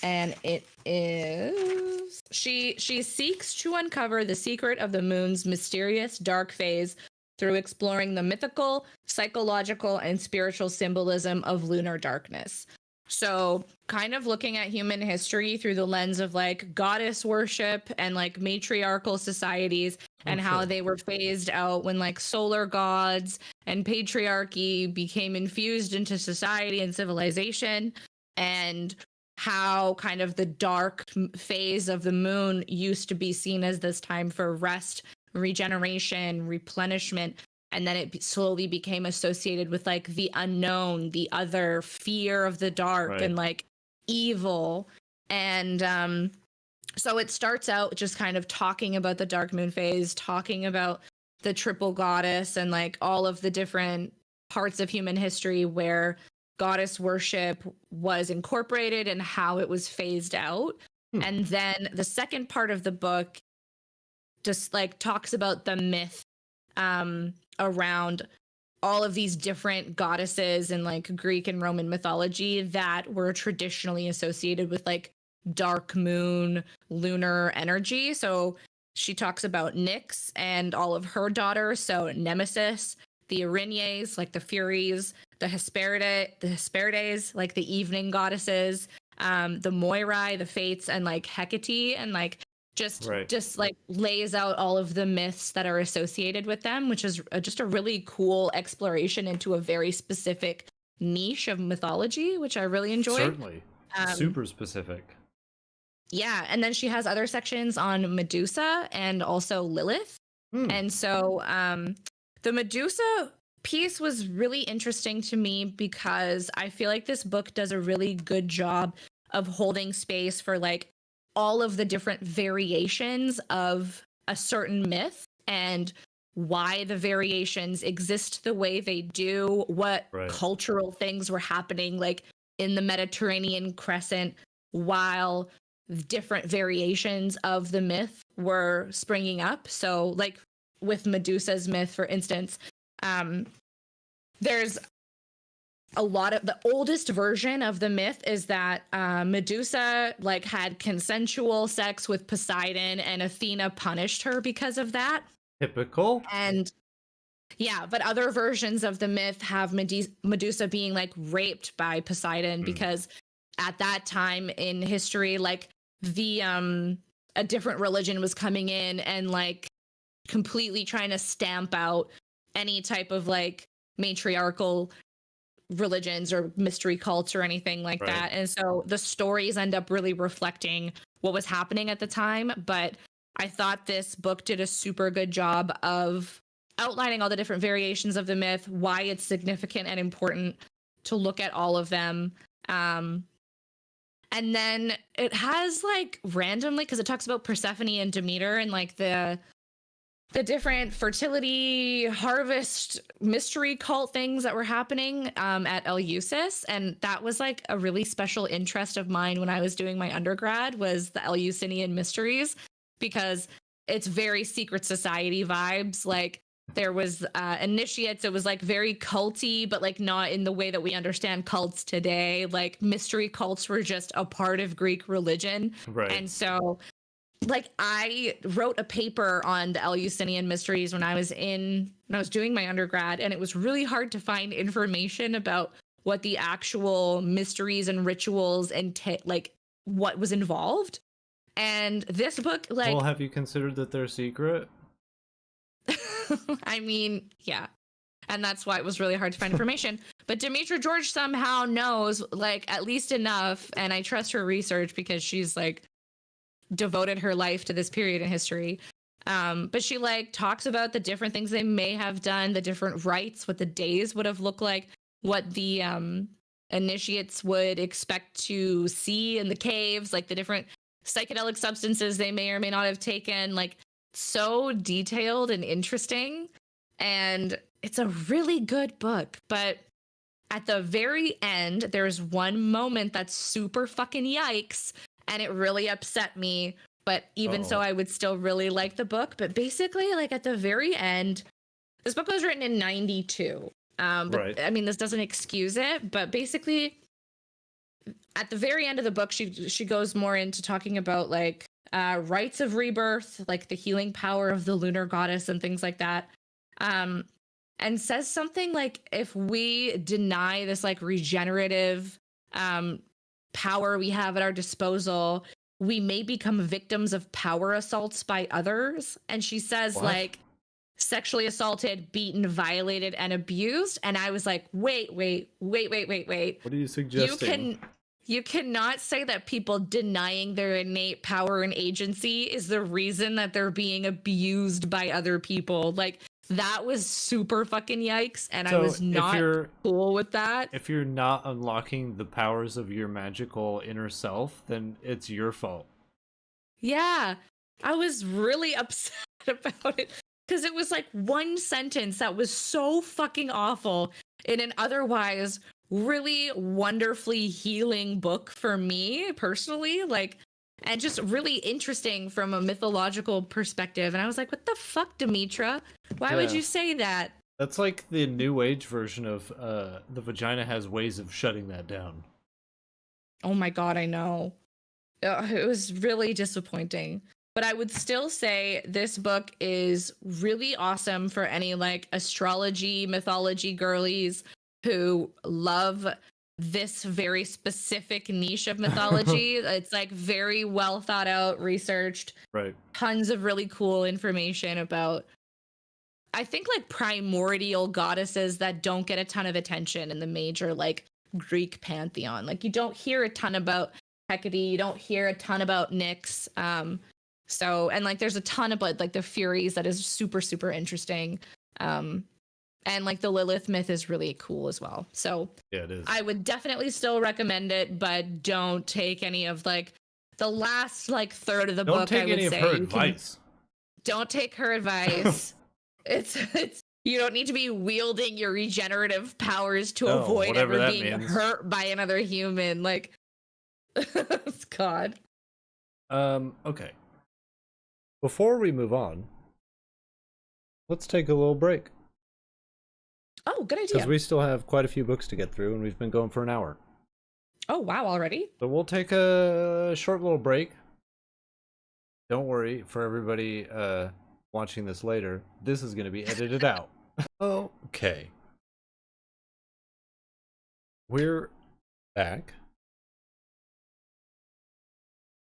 And it is she seeks to uncover the secret of the moon's mysterious dark phase through exploring the mythical, psychological, and spiritual symbolism of lunar darkness. So kind of looking at human history through the lens of like goddess worship and like matriarchal societies and how they were phased out when like solar gods and patriarchy became infused into society and civilization, and how kind of the dark phase of the moon used to be seen as this time for rest, regeneration, replenishment. And then it slowly became associated with like the unknown, the other, fear of the dark, and like evil. And so it starts out just kind of talking about the dark moon phase, talking about the triple goddess and like all of the different parts of human history where goddess worship was incorporated and how it was phased out. And then the second part of the book just like talks about the myth around all of these different goddesses in like Greek and Roman mythology that were traditionally associated with like dark moon, lunar energy. So she talks about Nyx and all of her daughters. So Nemesis, the Erinyes, like the Furies, the Hesperides, like the evening goddesses, the Moirai, the Fates, and like Hecate, and like just like lays out all of the myths that are associated with them, which is just a really cool exploration into a very specific niche of mythology, which I really enjoyed. Certainly. Super specific. Yeah, and then she has other sections on Medusa and also Lilith. And so the Medusa piece was really interesting to me because I feel like this book does a really good job of holding space for like all of the different variations of a certain myth and why the variations exist the way they do, what cultural things were happening like in the Mediterranean crescent while different variations of the myth were springing up. So like with Medusa's myth, for instance, there's a lot of the oldest version of the myth is that Medusa like had consensual sex with Poseidon and Athena punished her because of that. Typical. And yeah, but other versions of the myth have Medusa being like raped by Poseidon because at that time in history, like the a different religion was coming in and like completely trying to stamp out any type of like matriarchal religions or mystery cults or anything like that. And so the stories end up really reflecting what was happening at the time. But I thought this book did a super good job of outlining all the different variations of the myth, why it's significant and important to look at all of them. And then it has like randomly, because it talks about Persephone and Demeter and like the different fertility harvest mystery cult things that were happening at Eleusis. And that was like a really special interest of mine when I was doing my undergrad, was the Eleusinian mysteries, because it's very secret society vibes. Like there was initiates. It was like very culty, but like not in the way that we understand cults today. Like mystery cults were just a part of Greek religion. Right. And so like I wrote a paper on the Eleusinian mysteries when I was doing my undergrad, and it was really hard to find information about what the actual mysteries and rituals and like what was involved. And this book, like, well, have you considered that they're secret? I mean, yeah. And that's why it was really hard to find information. But Demetra George somehow knows like at least enough, and I trust her research because she's like devoted her life to this period in history. But she like talks about the different things they may have done, the different rites, what the days would have looked like, what the initiates would expect to see in the caves, like the different psychedelic substances they may or may not have taken. Like so detailed and interesting. And it's a really good book. But at the very end, there's one moment that's super fucking yikes. And it really upset me. But even so, I would still really like the book. But basically, like at the very end, this book was written in 92. But I mean, this doesn't excuse it. But basically, at the very end of the book, she goes more into talking about like rites of rebirth, like the healing power of the lunar goddess and things like that. And says something like, if we deny this like regenerative power we have at our disposal, we may become victims of power assaults by others. And she says like sexually assaulted, beaten, violated, and abused. And I was like, wait. What are you suggesting? You cannot say that people denying their innate power and agency is the reason that they're being abused by other people. Like, that was super fucking yikes, and I was not cool with that. If you're not unlocking the powers of your magical inner self, then it's your fault. Yeah, I was really upset about it, because it was like one sentence that was so fucking awful in an otherwise really wonderfully healing book for me personally, like, and just really interesting from a mythological perspective. And I was like, what the fuck, Demetra? Why would you say that? That's like the new age version of the vagina has ways of shutting that down. Oh my god, I know. It was really disappointing. But I would still say this book is really awesome for any like astrology, mythology girlies who love this very specific niche of mythology. It's like very well thought out, researched, tons of really cool information about, I think, like primordial goddesses that don't get a ton of attention in the major like Greek pantheon. Like you don't hear a ton about Hecate, you don't hear a ton about Nyx. So, and like there's a ton about like the Furies that is super, super interesting. And like the Lilith myth is really cool as well. So yeah, it is. I would definitely still recommend it, but don't take any of like the last like third of the book. Don't take any of her advice. Don't take her advice. It's you don't need to be wielding your regenerative powers to avoid ever being hurt by another human. Like, God. Okay. Before we move on, let's take a little break. Oh, good idea. Because we still have quite a few books to get through, and we've been going for an hour. Oh, wow, already? So we'll take a short little break. Don't worry, for everybody watching this later, this is going to be edited out. Okay. We're back.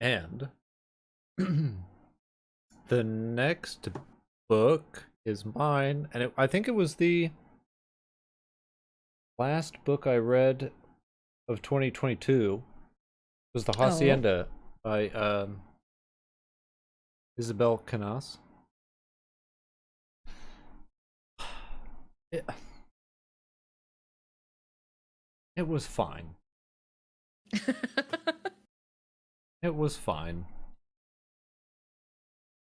And the next book is mine, and I think it was the last book I read of 2022. It was the Hacienda by Isabel Canas. It was fine. It was fine.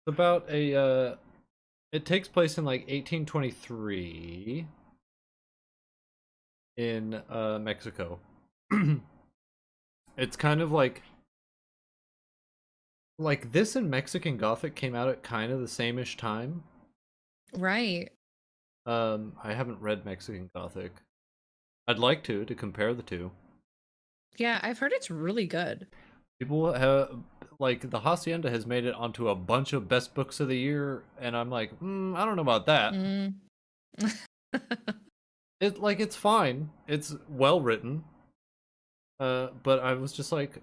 It's about a it takes place in like 1823 in Mexico. It's kind of like this and Mexican Gothic came out at kind of the same-ish time. Right. I haven't read Mexican Gothic. I'd like to compare the two. Yeah, I've heard it's really good. People have, like, the Hacienda has made it onto a bunch of best books of the year, and I'm like, I don't know about that. It's fine. It's well written. But I was just like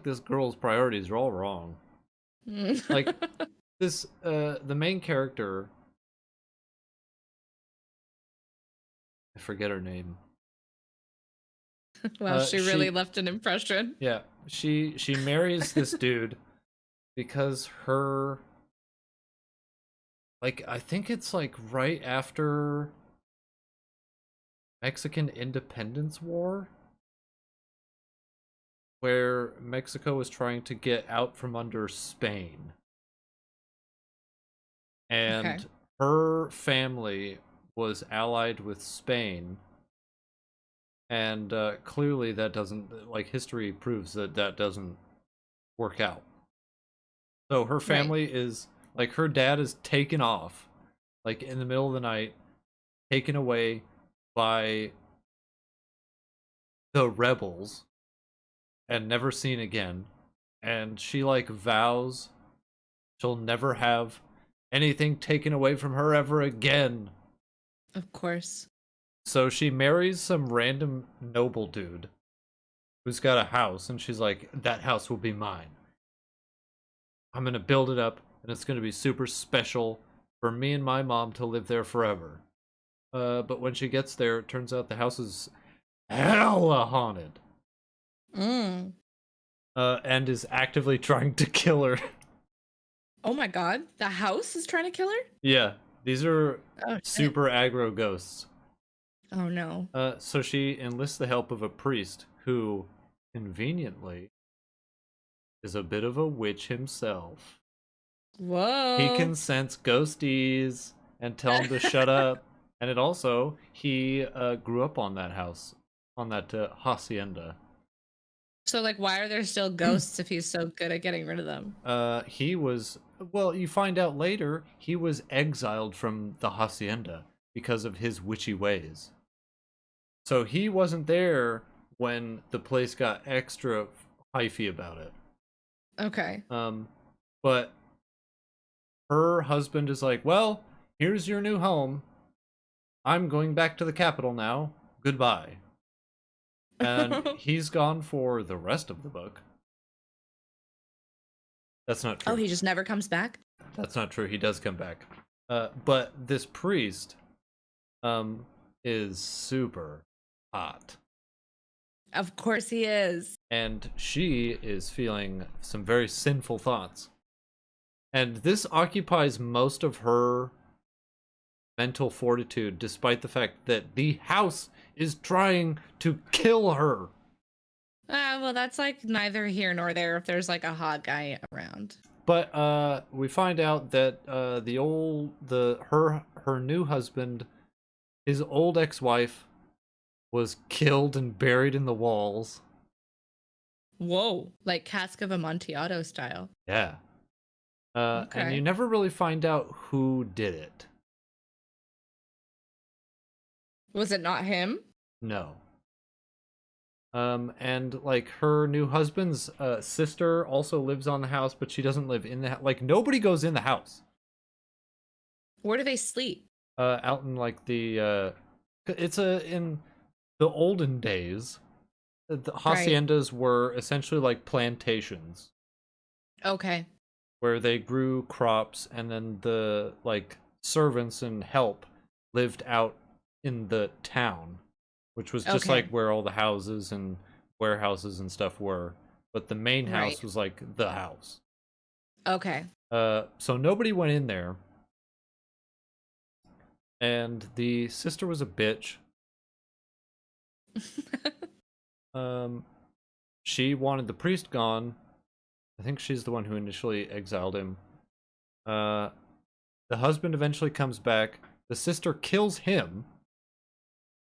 this girl's priorities are all wrong. Like this, the main character, I forget her name. Wow, she really left an impression. Yeah, she marries this dude because her, like, I think it's like right after Mexican Independence War, where Mexico was trying to get out from under Spain. And her family was allied with Spain. And clearly that doesn't, like, history proves that doesn't work out. So her family is, like, her dad is taken off, like, in the middle of the night, taken away by the rebels, and never seen again. And she, like, vows she'll never have anything taken away from her ever again. Of course. So she marries some random noble dude who's got a house, and she's like, that house will be mine. I'm gonna build it up, and it's gonna be super special for me and my mom to live there forever. But when she gets there, it turns out the house is hella haunted. And is actively trying to kill her. Oh my god, the house is trying to kill her? Yeah, these are super aggro ghosts. Oh no. So she enlists the help of a priest who, conveniently, is a bit of a witch himself. Whoa. He can sense ghosties and tell him to shut up. And it also, he grew up on that house, on that hacienda. So, like, why are there still ghosts if he's so good at getting rid of them? He was, well, you find out later, he was exiled from the hacienda because of his witchy ways. So he wasn't there when the place got extra hyphy about it. Okay. But her husband is like, well, here's your new home. I'm going back to the capital now. Goodbye. And he's gone for the rest of the book. That's not true. Oh, he just never comes back? That's not true. He does come back. But this priest is super hot. Of course he is. And she is feeling some very sinful thoughts. And this occupies most of her mental fortitude, despite the fact that the house is trying to kill her. Well, that's like neither here nor there if there's like a hot guy around. But we find out that her new husband, his old ex-wife, was killed and buried in the walls. Whoa, like Cask of Amontillado style. Yeah. And you never really find out who did it. Was it not him? No. And like her new husband's sister also lives on the house, but she doesn't live in the house. Like nobody goes in the house. Where do they sleep? Out in like the it's in the olden days, the Right. haciendas were essentially like plantations Okay. where they grew crops, and then the like servants and help lived out in the town, which was just like Okay. where all the houses and warehouses and stuff were. But the main Right. house was like the house. Okay. So nobody went in there, and the sister was a bitch. Um, she wanted the priest gone. I think she's the one who initially exiled him. Uh, the husband eventually comes back. The sister kills him,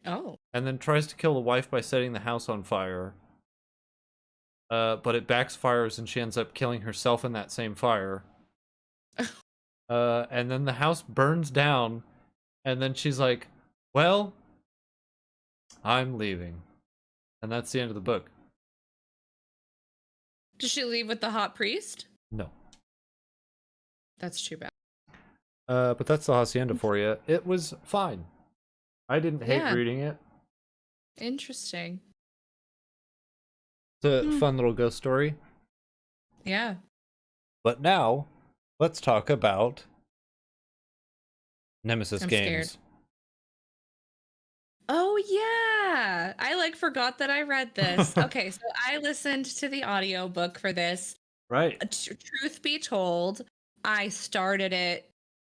Oh. and then tries to kill the wife by setting the house on fire. But it backfires, and she ends up killing herself in that same fire. And then the house burns down, and then she's like, "Well, I'm leaving," and that's the end of the book. Does she leave with the hot priest? No. That's too bad. But that's the Hacienda for you. It was fine. I didn't hate Yeah. reading it. Interesting. It's a fun little ghost story. Yeah. But now, let's talk about Nemesis I'm Games. scared. Oh yeah. I like forgot that I read this. Okay, so I listened to the audiobook for this. Right. Truth be told, I started it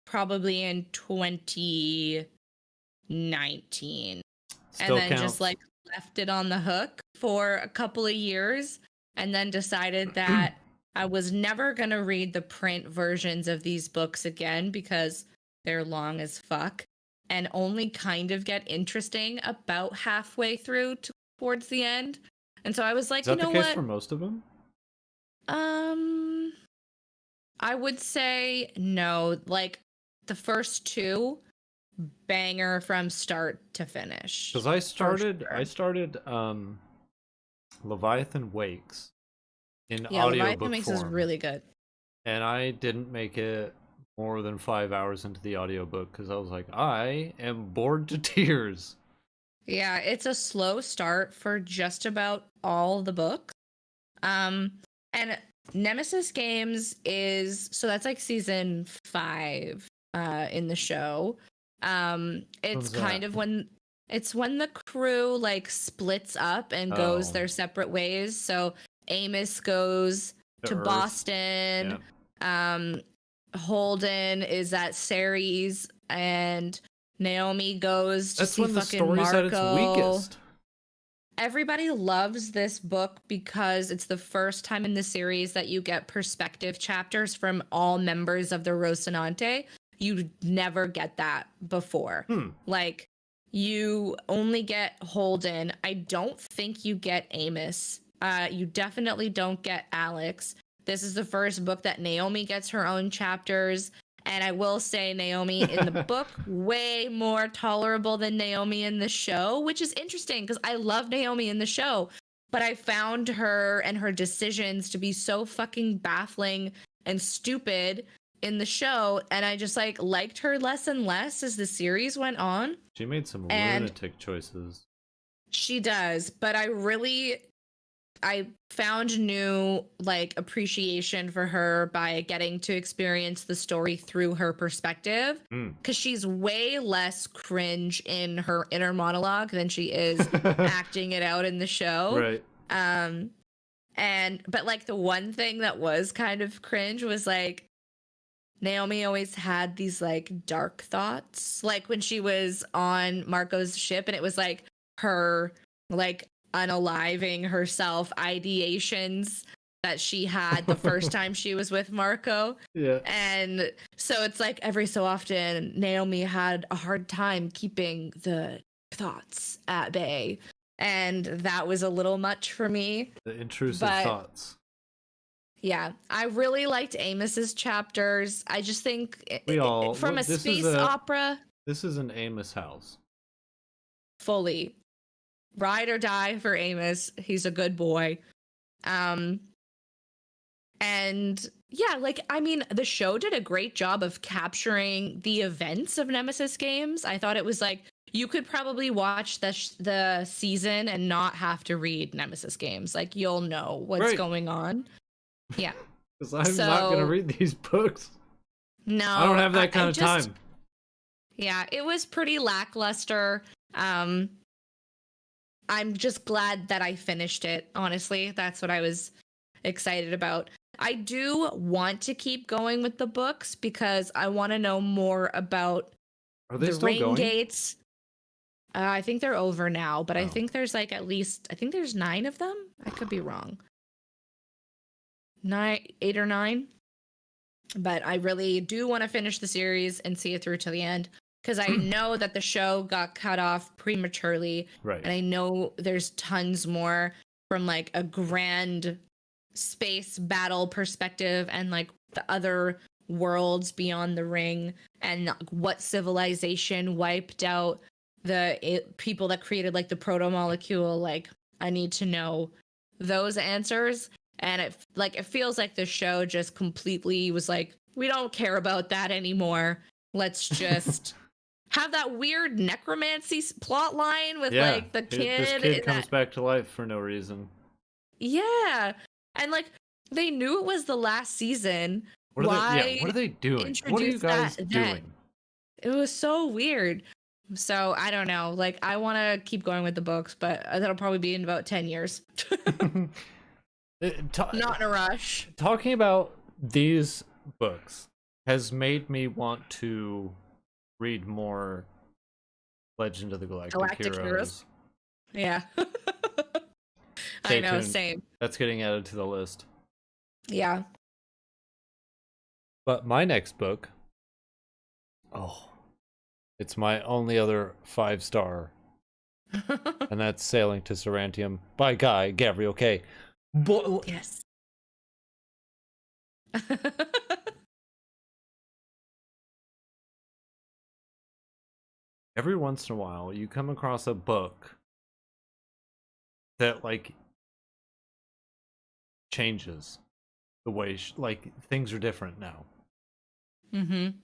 probably in 2019 Still and then counts. just like left it on the hook for a couple of years and then decided that I was never going to read the print versions of these books again because they're long as fuck and only kind of get interesting about halfway through towards the end. And so I was like, Is that you know the case what? for most of them? I would say no. Like the first two, banger from start to finish. Because I started Leviathan Wakes in Yeah, Leviathan audiobook Makes is form, really good. and I didn't make it more than 5 hours into the audiobook because I was like, I am bored to tears. Yeah, it's a slow start for just about all the books. And Nemesis Games is so that's like season 5 in the show. It's kind of when the crew like splits up and goes their separate ways. So Amos goes to Earth. Boston. Yeah. Holden is at Ceres, and Naomi goes to That's see when the fucking story's Marco. at its weakest. Everybody loves this book because it's the first time in the series that you get perspective chapters from all members of the Rocinante. You never get that before. Like, you only get Holden. I don't think you get Amos. You definitely don't get Alex. This is the first book that Naomi gets her own chapters. And I will say Naomi in the book, way more tolerable than Naomi in the show, which is interesting because I love Naomi in the show. But I found her and her decisions to be so fucking baffling and stupid in the show. And I just like liked her less and less as the series went on. She made some lunatic choices. She does. But I found new like appreciation for her by getting to experience the story through her perspective because she's way less cringe in her inner monologue than she is acting it out in the show. Right. But like the one thing that was kind of cringe was like Naomi always had these like dark thoughts, like when she was on Marco's ship and it was like her like unaliving herself ideations that she had the first time she was with Marco. Yeah. And so it's like every so often Naomi had a hard time keeping the thoughts at bay. And that was a little much for me. The intrusive thoughts. Yeah, I really liked Amos's chapters. I just think from a space opera. This is an Amos house. Fully. ride or die for Amos. He's a good boy. And yeah, like, I mean, the show did a great job of capturing the events of Nemesis Games. I thought it was like, you could probably watch the season and not have to read Nemesis Games. Like, you'll know what's going on. Yeah. Because I'm not going to read these books. No. I don't have that kind of time. Yeah, it was pretty lackluster. I'm just glad that I finished it, honestly. That's what I was excited about. I do want to keep going with the books because I want to know more about the ring gates. I think they're over now, but I think there's like at least, I think there's 9 of them. I could be wrong. 8 or 9. But I really do want to finish the series and see it through to the end because I know that the show got cut off prematurely. Right. And I know there's tons more from like a grand space battle perspective and like the other worlds beyond the ring and what civilization wiped out the people that created like the proto molecule. Like, I need to know those answers. And it feels like the show just completely was like, we don't care about that anymore. Let's just have that weird necromancy plot line with like the kid. This kid comes back to life for no reason. Yeah. And like, they knew it was the last season. What are they doing? What are you guys doing? It was so weird. So I don't know. Like, I want to keep going with the books, but that'll probably be in about 10 years. Not in a rush. Talking about these books has made me want to read more Legend of the Galactic Heroes. Yeah. I know, same. That's getting added to the list. Yeah. But my next book, it's my only other 5-star, and that's Sailing to Sarantium by Guy Gabriel Kay. Yes. Every once in a while, you come across a book that like changes the way things are different now. Mm-hmm.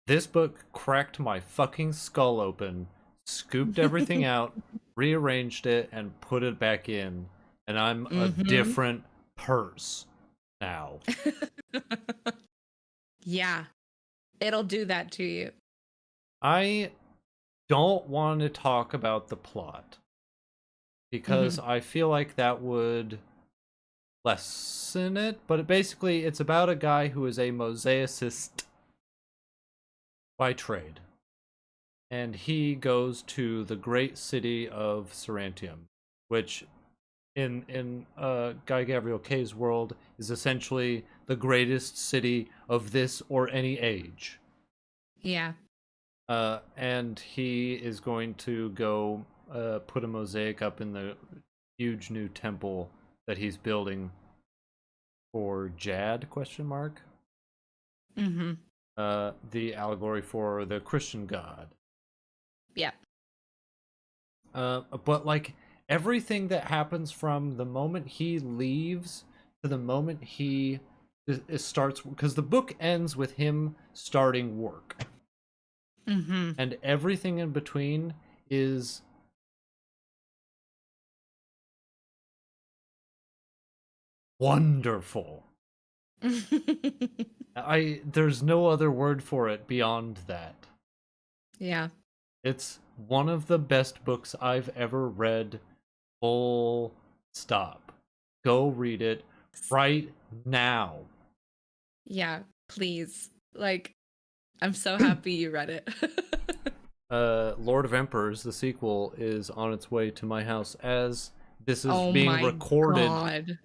This book cracked my fucking skull open, scooped everything out, rearranged it, and put it back in, and I'm a different person now. Yeah, it'll do that to you. I don't want to talk about the plot because I feel like that would lessen it, but basically it's about a guy who is a mosaicist by trade, and he goes to the great city of Sarantium, which in Guy Gabriel Kay's world is essentially the greatest city of this or any age. Yeah. And he is going to go put a mosaic up in the huge new temple that he's building for Jad ? Mm-hmm. The allegory for the Christian God. Yeah. But like everything that happens from the moment he leaves to the moment he starts, because the book ends with him starting work. Mm-hmm. And everything in between is wonderful. There's no other word for it beyond that. Yeah. It's one of the best books I've ever read. Full stop. Go read it right now. Yeah, please. Like, I'm so happy you read it. Lord of Emperors, the sequel, is on its way to my house as this is being recorded. God.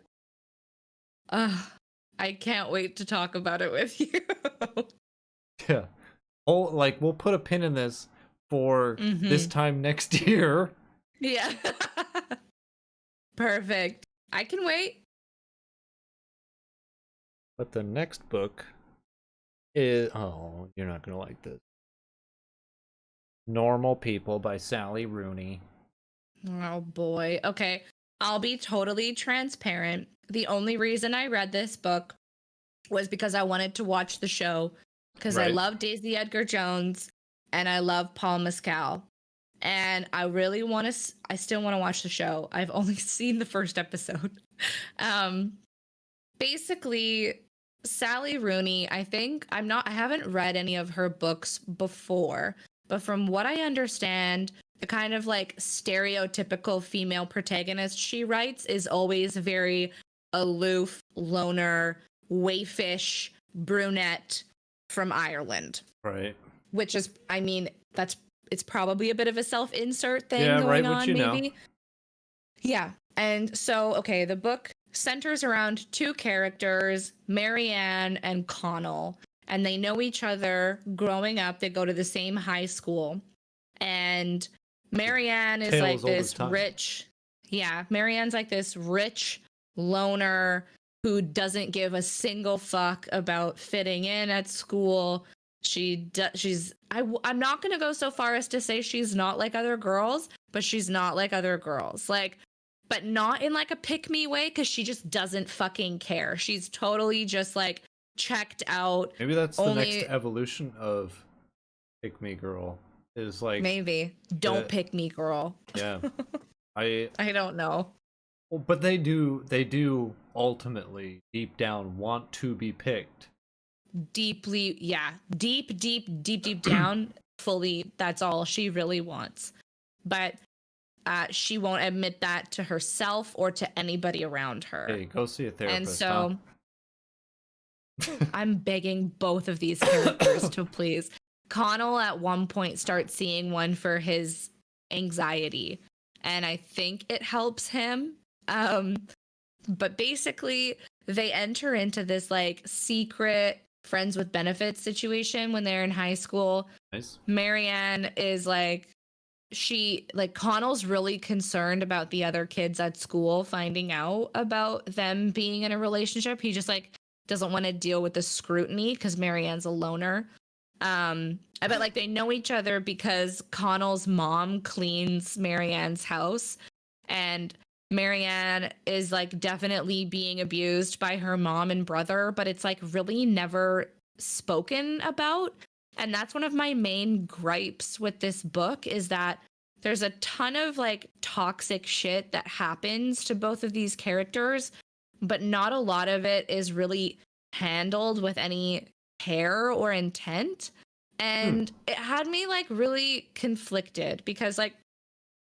I can't wait to talk about it with you. Yeah. We'll put a pin in this for this time next year. Yeah. Perfect. I can wait. But the next book is... Oh, you're not going to like this. Normal People by Sally Rooney. Oh boy. Okay. I'll be totally transparent. The only reason I read this book was because I wanted to watch the show because I Right. love Daisy Edgar Jones and I love Paul Mescal. And I really want to, I still want to watch the show. I've only seen the first episode. um, Basically, Sally Rooney, I haven't read any of her books before, but from what I understand, the kind of like stereotypical female protagonist she writes is always very aloof, loner, waifish, brunette from Ireland. Right. Which is, I mean, it's probably a bit of a self-insert thing Yeah, going right, on, what you maybe. know. Yeah. And so, okay, the book centers around two characters, Marianne and Connell, and they know each other growing up. They go to the same high school. And Marianne is like this rich, Marianne's like this rich loner who doesn't give a single fuck about fitting in at school. I'm not going to go so far as to say she's not like other girls, but she's not like other girls. Like, but not in like a pick me way, because she just doesn't fucking care. She's totally just like checked out. Maybe that's the next evolution of pick me girl. Is like, maybe don't pick me girl. Yeah. I don't know. Well, but they do ultimately deep down want to be picked. Deeply, yeah. Deep down, fully, that's all she really wants. But she won't admit that to herself or to anybody around her. Hey, go see a therapist. And so I'm begging both of these characters to please. Connell at one point starts seeing one for his anxiety, and I think it helps him. But basically, they enter into this like secret friends with benefits situation when they're in high school. Nice. Marianne is like, Connell's really concerned about the other kids at school finding out about them being in a relationship. He just like doesn't want to deal with the scrutiny because Marianne's a loner. I bet like they know each other because Connell's mom cleans Marianne's house, and Marianne is like definitely being abused by her mom and brother, but it's like really never spoken about. And that's one of my main gripes with this book, is that there's a ton of like toxic shit that happens to both of these characters, but not a lot of it is really handled with any care or intent. And it had me like really conflicted, because like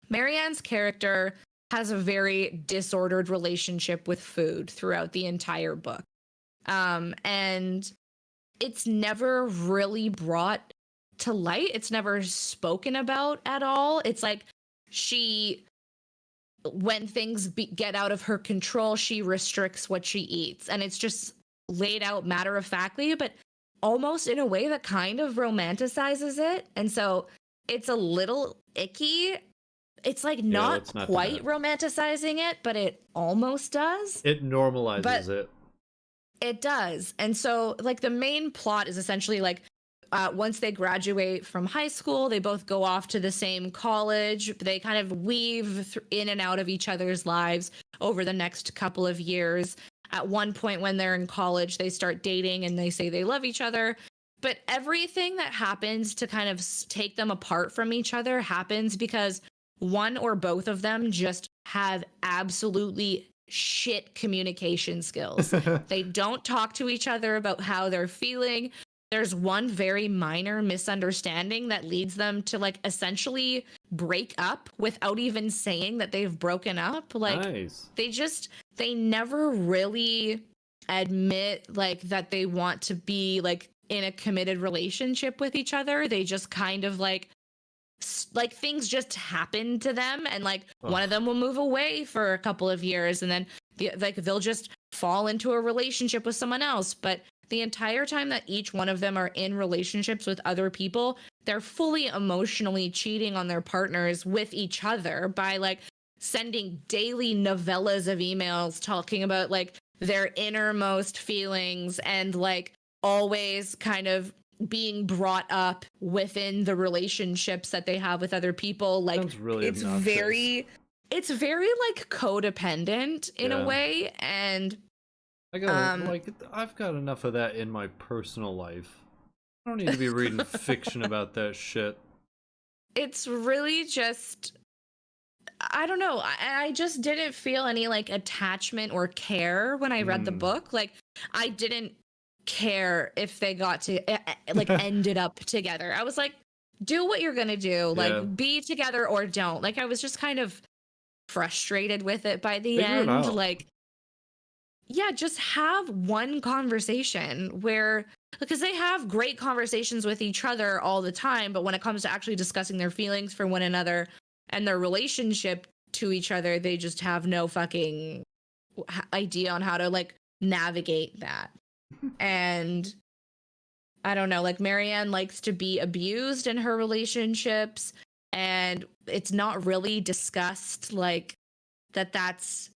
Marianne's character has a very disordered relationship with food throughout the entire book. And it's never really brought to light. It's never spoken about at all. It's like when things get out of her control, she restricts what she eats. And it's just laid out matter of factly, but almost in a way that kind of romanticizes it. And so it's a little icky. It's like not quite romanticizing it, but it almost does. It normalizes it. It does. And so like the main plot is essentially like once they graduate from high school, they both go off to the same college. They kind of weave in and out of each other's lives over the next couple of years. At one point when they're in college, they start dating and they say they love each other. But everything that happens to kind of take them apart from each other happens because one or both of them just have absolutely shit communication skills. They don't talk to each other about how they're feeling. There's one very minor misunderstanding that leads them to like essentially break up without even saying that they've broken up. Like nice. They never really admit like that they want to be like in a committed relationship with each other. They just kind of like things just happen to them, and like one of them will move away for a couple of years, and then they'll just fall into a relationship with someone else. But the entire time that each one of them are in relationships with other people, they're fully emotionally cheating on their partners with each other by like sending daily novellas of emails talking about like their innermost feelings, and like always kind of being brought up within the relationships that they have with other people. Like, Sounds really it's obnoxious. it's very like codependent in a way. And I've got enough of that in my personal life. I don't need to be reading fiction about that shit. it's really just, I don't know. I just didn't feel any like attachment or care when I read the book. Like, I didn't care if they got to like ended up together. I was like, do what you're gonna do. Like, be together or don't. Like, I was just kind of frustrated with it by the Figure it end. out. Like, yeah, just have one conversation where, because they have great conversations with each other all the time, but when it comes to actually discussing their feelings for one another and their relationship to each other, they just have no fucking idea on how to like navigate that. And I don't know, like, Marianne likes to be abused in her relationships, and it's not really discussed like that's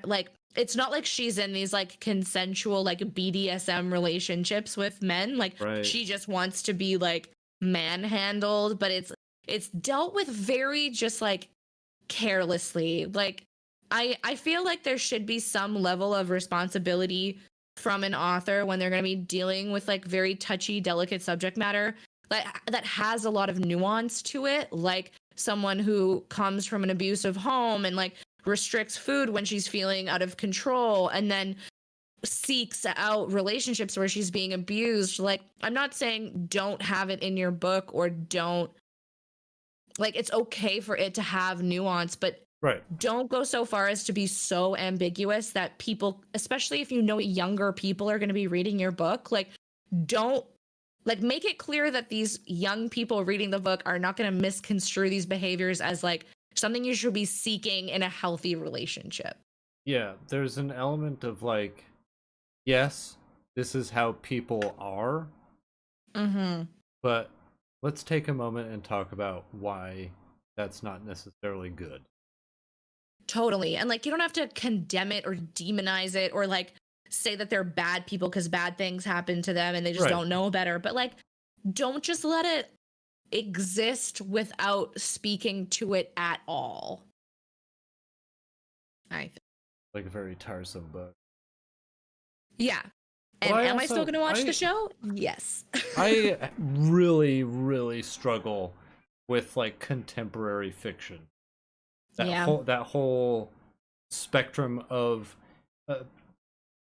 like, it's not like she's in these like consensual like BDSM relationships with men. Like, she just wants to be like manhandled, but it's dealt with very just like carelessly. Like, I feel like there should be some level of responsibility from an author when they're going to be dealing with like very touchy, delicate subject matter that has a lot of nuance to it. Like, someone who comes from an abusive home and like restricts food when she's feeling out of control, and then seeks out relationships where she's being abused. Like, I'm not saying don't have it in your book, or don't, like, it's okay for it to have nuance, but don't go so far as to be so ambiguous that people, especially if you know younger people are going to be reading your book, like, don't, like, make it clear that these young people reading the book are not going to misconstrue these behaviors as like something you should be seeking in a healthy relationship. Yeah, there's an element of like, yes, this is how people are. But let's take a moment and talk about why that's not necessarily good. Totally. And like, you don't have to condemn it or demonize it or like say that they're bad people because bad things happen to them and they just don't know better. But like, don't just let it exist without speaking to it at all. I think. Like a very tiresome book. Yeah. And am I still going to watch the show? Yes. I really, really struggle with like contemporary fiction. That whole spectrum of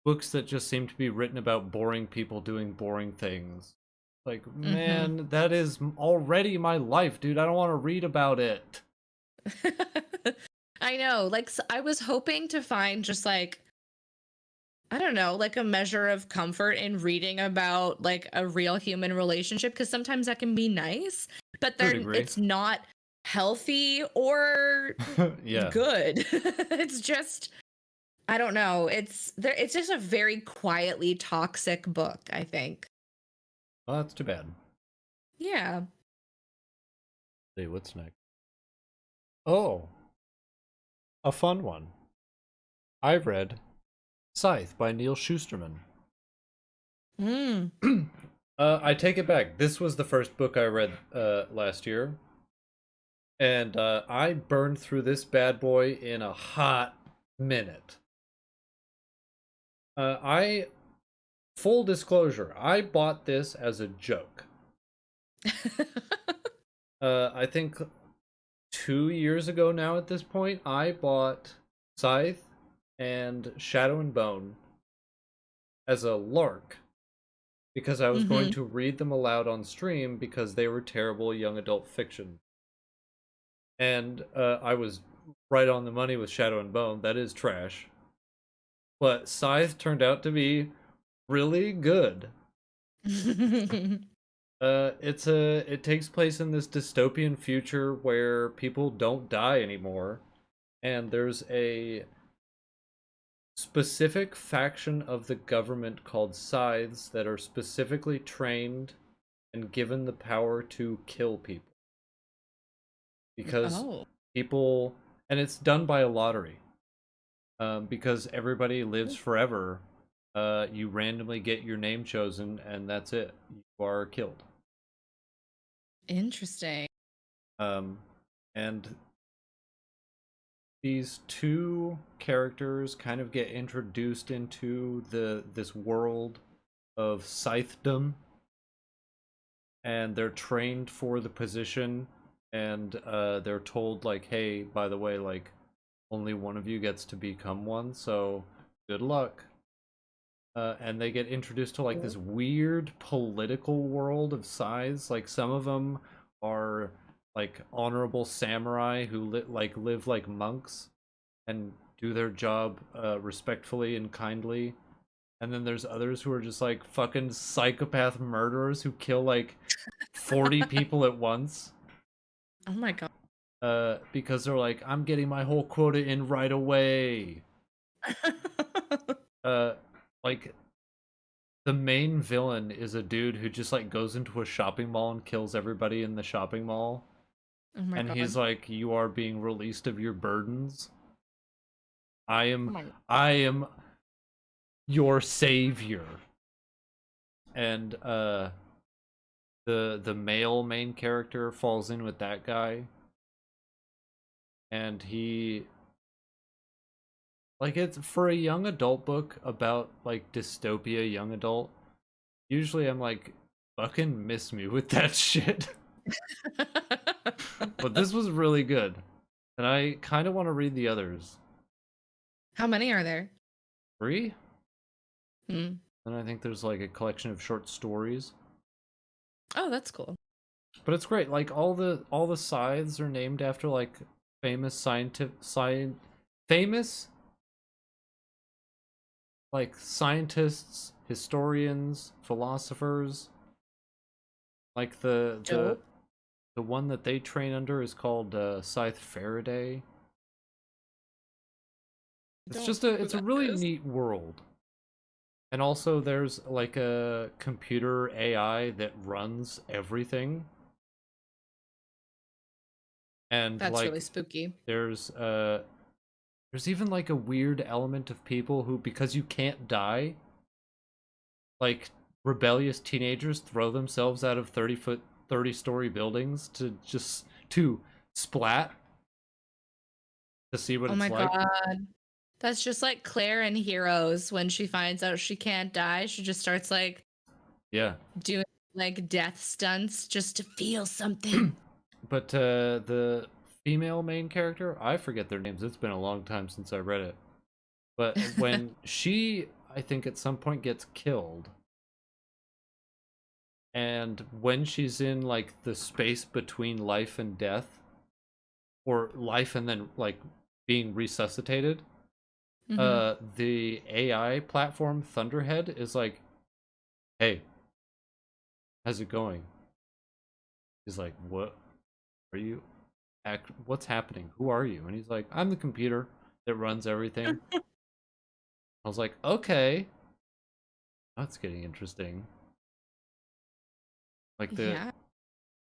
books that just seem to be written about boring people doing boring things. Like, man, that is already my life, dude. I don't want to read about it. I know. Like, I was hoping to find just like, I don't know, like a measure of comfort in reading about like a real human relationship, because sometimes that can be nice, but it's not healthy or good. It's just, I don't know. It's just a very quietly toxic book, I think. Well, that's too bad. Yeah. See, what's next? Oh, a fun one. I read Scythe by Neil Shusterman. I take it back. This was the first book I read last year. And I burned through this bad boy in a hot minute. Full disclosure, I bought this as a joke. I think 2 years ago now at this point, I bought Scythe and Shadow and Bone as a lark because I was going to read them aloud on stream because they were terrible young adult fiction. And I was right on the money with Shadow and Bone. That is trash. But Scythe turned out to be really good. It takes place in this dystopian future where people don't die anymore, and there's a specific faction of the government called Scythes that are specifically trained and given the power to kill people. Because people, and it's done by a lottery. Because everybody lives forever you randomly get your name chosen, and that's it. You are killed. Interesting. And these two characters kind of get introduced into this world of Scythedom, and they're trained for the position, and they're told like, hey, by the way, like, only one of you gets to become one, so good luck. And they get introduced to like this weird political world of Scythes. Like, some of them are like honorable samurai who live like monks and do their job respectfully and kindly. And then there's others who are just like fucking psychopath murderers who kill like 40 people at once. Oh my god. Because they're like, I'm getting my whole quota in right away. Like, the main villain is a dude who just like goes into a shopping mall and kills everybody in the shopping mall. Oh my And god. he's like, you are being released of your burdens. I Oh my am your savior. And the male main character falls in with that guy. And he, like, it's for a young adult book about like dystopia young adult. Usually I'm like, fucking miss me with that shit. But this was really good. And I kind of want to read the others. How many are there? 3? Hmm. And I think there's like a collection of short stories. Oh, that's cool. But it's great. Like, all the scythes are named after like famous famous like scientists, historians, philosophers. Like the one that they train under is called Scythe Faraday. It's a really neat world. And also there's like a computer AI that runs everything. And That's like, really spooky. there's even like a weird element of people who, because you can't die, like, rebellious teenagers throw themselves out of 30-story buildings to splat to see what Oh it's my like. god. That's just like Claire in Heroes. When she finds out she can't die, she just starts like Yeah. doing like death stunts just to feel something. But the female main character, I forget their names. It's been a long time since I read it. But when she, I think at some point, gets killed, and when she's in like the space between life and death, or life and then like being resuscitated, the AI platform Thunderhead is like, hey, how's it going? He's like, what are you what's happening? Who are you? And he's like, I'm the computer that runs everything. I was like, okay, that's getting interesting. Like, the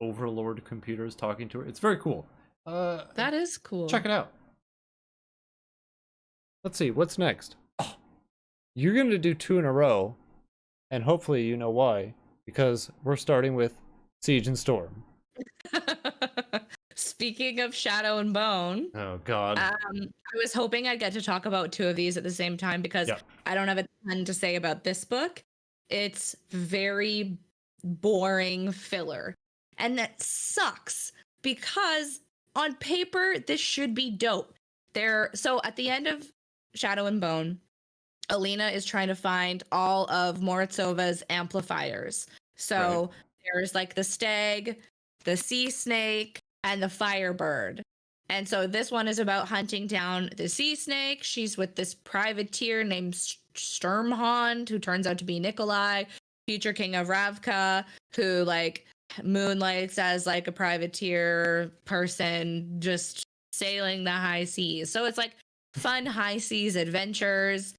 overlord computers talking to her. It's very cool. That is cool. Check it out. Let's see, what's next? Oh, you're going to do 2 in a row, and hopefully you know why, because we're starting with Siege and Storm. Speaking of Shadow and Bone, Oh god. I was hoping I'd get to talk about 2 of these at the same time because I don't have a ton to say about this book. It's very boring filler. And that sucks because on paper this should be dope. So at the end of Shadow and Bone, Alina is trying to find all of Moritzova's amplifiers. So there's like the stag, the sea snake, and the firebird. And so this one is about hunting down the sea snake. She's with this privateer named Sturmhond, who turns out to be Nikolai, future king of Ravka, who like moonlights as like a privateer person just sailing the high seas. So it's like fun high seas adventures.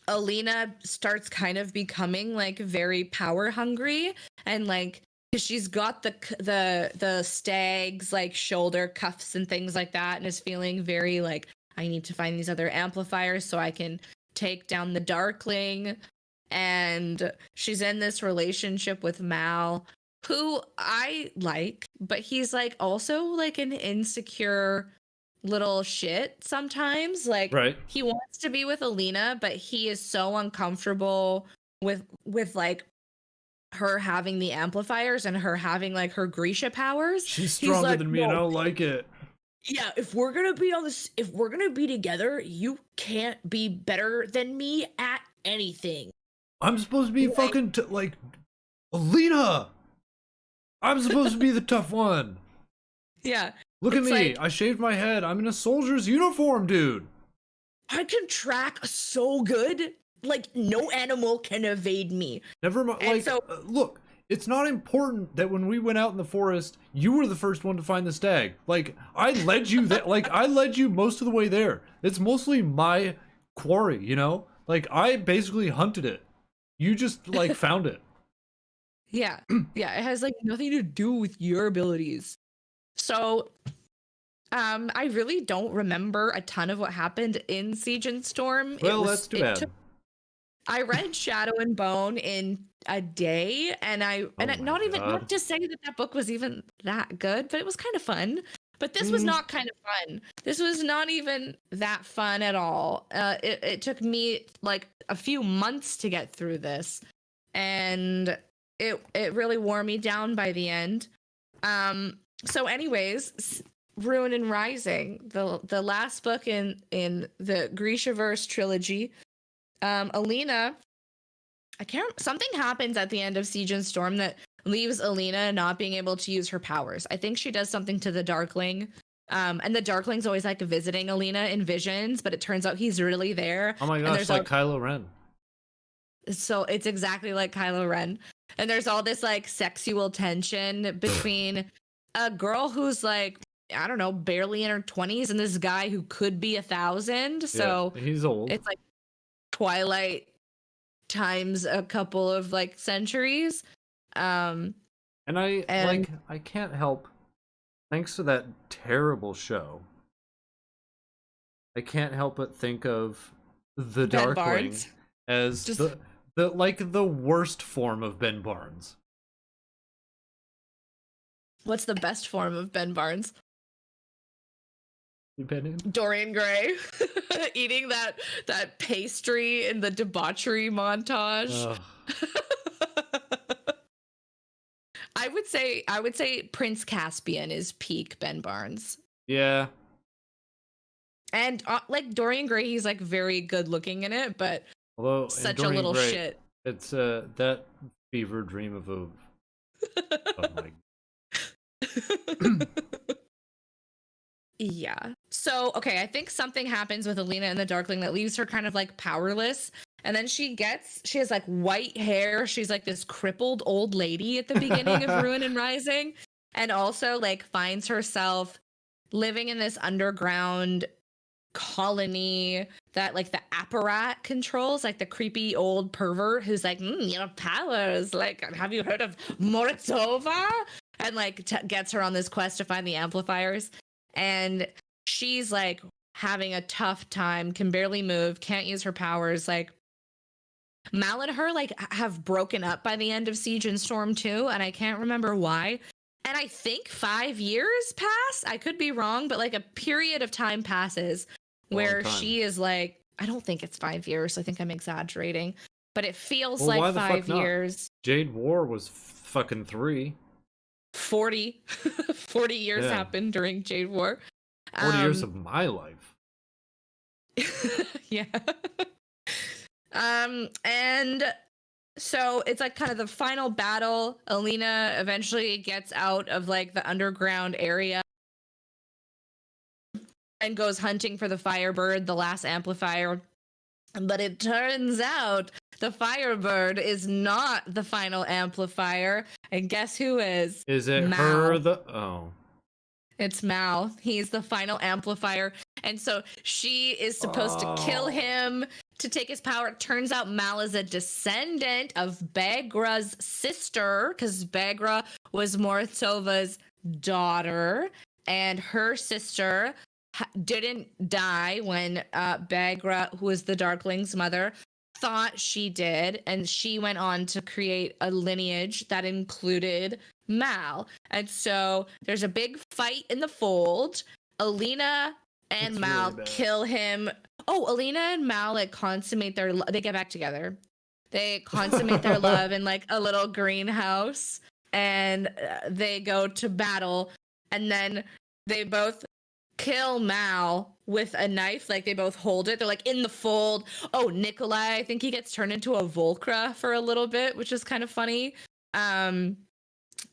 Alina starts kind of becoming like very power hungry, and like she's got the stag's like shoulder cuffs and things like that, and is feeling very like, I need to find these other amplifiers so I can take down the Darkling, and she's in this relationship with Mal, who I like, but he's like also like an insecure little shit sometimes. Like Right. he wants to be with Alina, but he is so uncomfortable with like her having the amplifiers and her having like her Grisha powers. She's stronger like, than me, and I don't like it. Yeah, if we're gonna be together, you can't be better than me at anything. I'm supposed to be Like- fucking like Alina. I'm supposed to be the tough one. Yeah. Look at It's me. like- I shaved my head. I'm in a soldier's uniform, dude. I can track so good. Like no animal can evade me. Never mind. And Like, so- look, it's not important that when we went out in the forest, you were the first one to find the stag. Like, I led you that. Like, I led you most of the way there. It's mostly my quarry, you know. Like, I basically hunted it. You just like found it. Yeah. Yeah, it has like nothing to do with your abilities. So I really don't remember a ton of what happened in Siege and Storm. Well, that's too bad. I read Shadow and Bone in a day, and not to say that book was even that good, but it was kind of fun. But this was not kind of fun. This was not even that fun at all. It took me like a few months to get through this, and it really wore me down by the end. So anyways, Ruin and Rising, the last book in the Grishaverse trilogy. Alina, something happens at the end of Siege and Storm that leaves Alina not being able to use her powers. I think she does something to the Darkling. And the Darkling's always like visiting Alina in visions, but it turns out he's really there. Oh my gosh, like Kylo Ren. So it's exactly like Kylo Ren. And there's all this like sexual tension between a girl who's like, I don't know, barely in her 20s and this guy who could be 1,000. So yeah, he's old. It's like Twilight times a couple of like centuries. And I can't help, thanks to that terrible show, I can't help but think of the Ben Darkling Barnes. as Just- the worst form of Ben Barnes. What's the best form of Ben Barnes? You been in? Dorian Gray eating that pastry in the debauchery montage. Ugh. I would say Prince Caspian is peak Ben Barnes. Yeah. And like Dorian Gray, he's like very good looking in it, but Although such a Dorian little Gray, shit. It's that fever dream of a oh my. Yeah. So, okay, I think something happens with Alina and the Darkling that leaves her kind of like powerless. And then she has like white hair. She's like this crippled old lady at the beginning of Ruin and Rising. And also like finds herself living in this underground colony that like the apparat controls, like the creepy old pervert who's like, your powers. Like, have you heard of Morozova? And like gets her on this quest to find the amplifiers. And she's like having a tough time, can barely move, can't use her powers. Like Mal and her like have broken up by the end of Siege and Storm 2, and I can't remember why. And I think 5 years pass. I could be wrong, but like a period of time passes where she is like, I don't think it's 5 years. I think I'm exaggerating, but it feels Well, why like the fuck 5 not? years. Jade War was fucking 3. 40 years happened during Jade War. 40 years of my life. Yeah. And so it's like kind of the final battle. Alina eventually gets out of like the underground area and goes hunting for the Firebird, the last amplifier. But it turns out the Firebird is not the final amplifier. And guess who is? Is it Mal. her oh. It's Mal. He's the final amplifier. And so she is supposed to kill him to take his power. It turns out Mal is a descendant of Bagra's sister, because Bagra was Morozova's daughter, and her sister didn't die when Bagra, who is the Darkling's mother, thought she did, and she went on to create a lineage that included Mal. And so there's a big fight in the fold. Alina and It's Mal really bad. kill him. Oh, Alina and Mal like consummate their they get back together. They consummate their love in like a little greenhouse, and they go to battle, and then they both kill Mal with a knife. Like they both hold it. They're like in the fold. Oh, Nikolai, I think he gets turned into a Volcra for a little bit, which is kind of funny.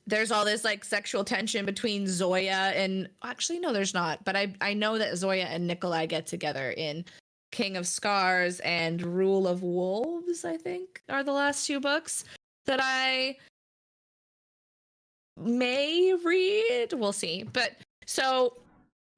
There's all this like sexual tension between Zoya and actually no, there's not. But I know that Zoya and Nikolai get together in King of Scars and Rule of Wolves, I think, are the last two books that I may read. We'll see. But so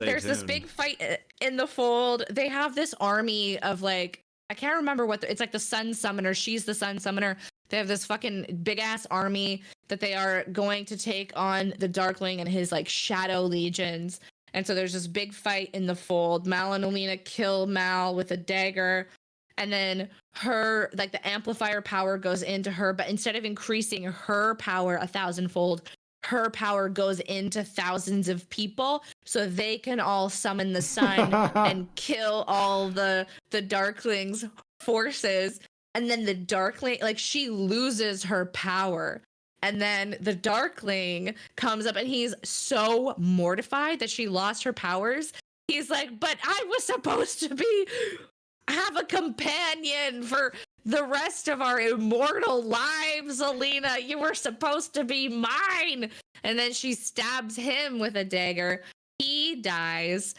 there's this big fight in the fold. They have this army of like, I can't remember what it's like the Sun Summoner. She's the Sun Summoner. They have this fucking big ass army that they are going to take on the Darkling and his like shadow legions. And so there's this big fight in the fold. Mal and Alina kill Mal with a dagger. And then her, like the amplifier power goes into her, but instead of increasing her power 1,000-fold, her power goes into thousands of people so they can all summon the sun and kill all the Darkling's forces. And then the Darkling, like she loses her power. And then the Darkling comes up and he's so mortified that she lost her powers. He's like, but I was supposed to have a companion for the rest of our immortal lives, Alina. You were supposed to be mine. And then she stabs him with a dagger. He dies.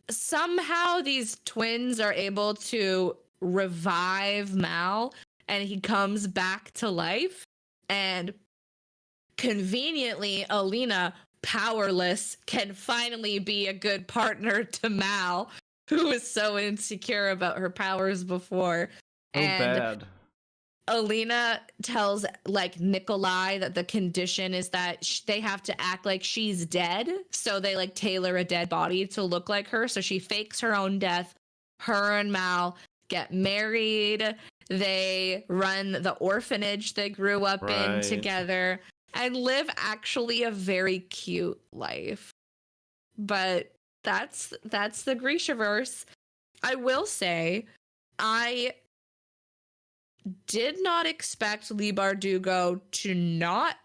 Somehow these twins are able to revive Mal, and he comes back to life. And conveniently, Alina, powerless, can finally be a good partner to Mal, who was so insecure about her powers before. Bad. Alina tells like Nikolai that the condition is that they have to act like she's dead. So they like tailor a dead body to look like her. So she fakes her own death. Her and Mal get married. They run the orphanage they grew up in together and live actually a very cute life. But that's the Grishaverse. I will say, I did not expect Leigh Bardugo to not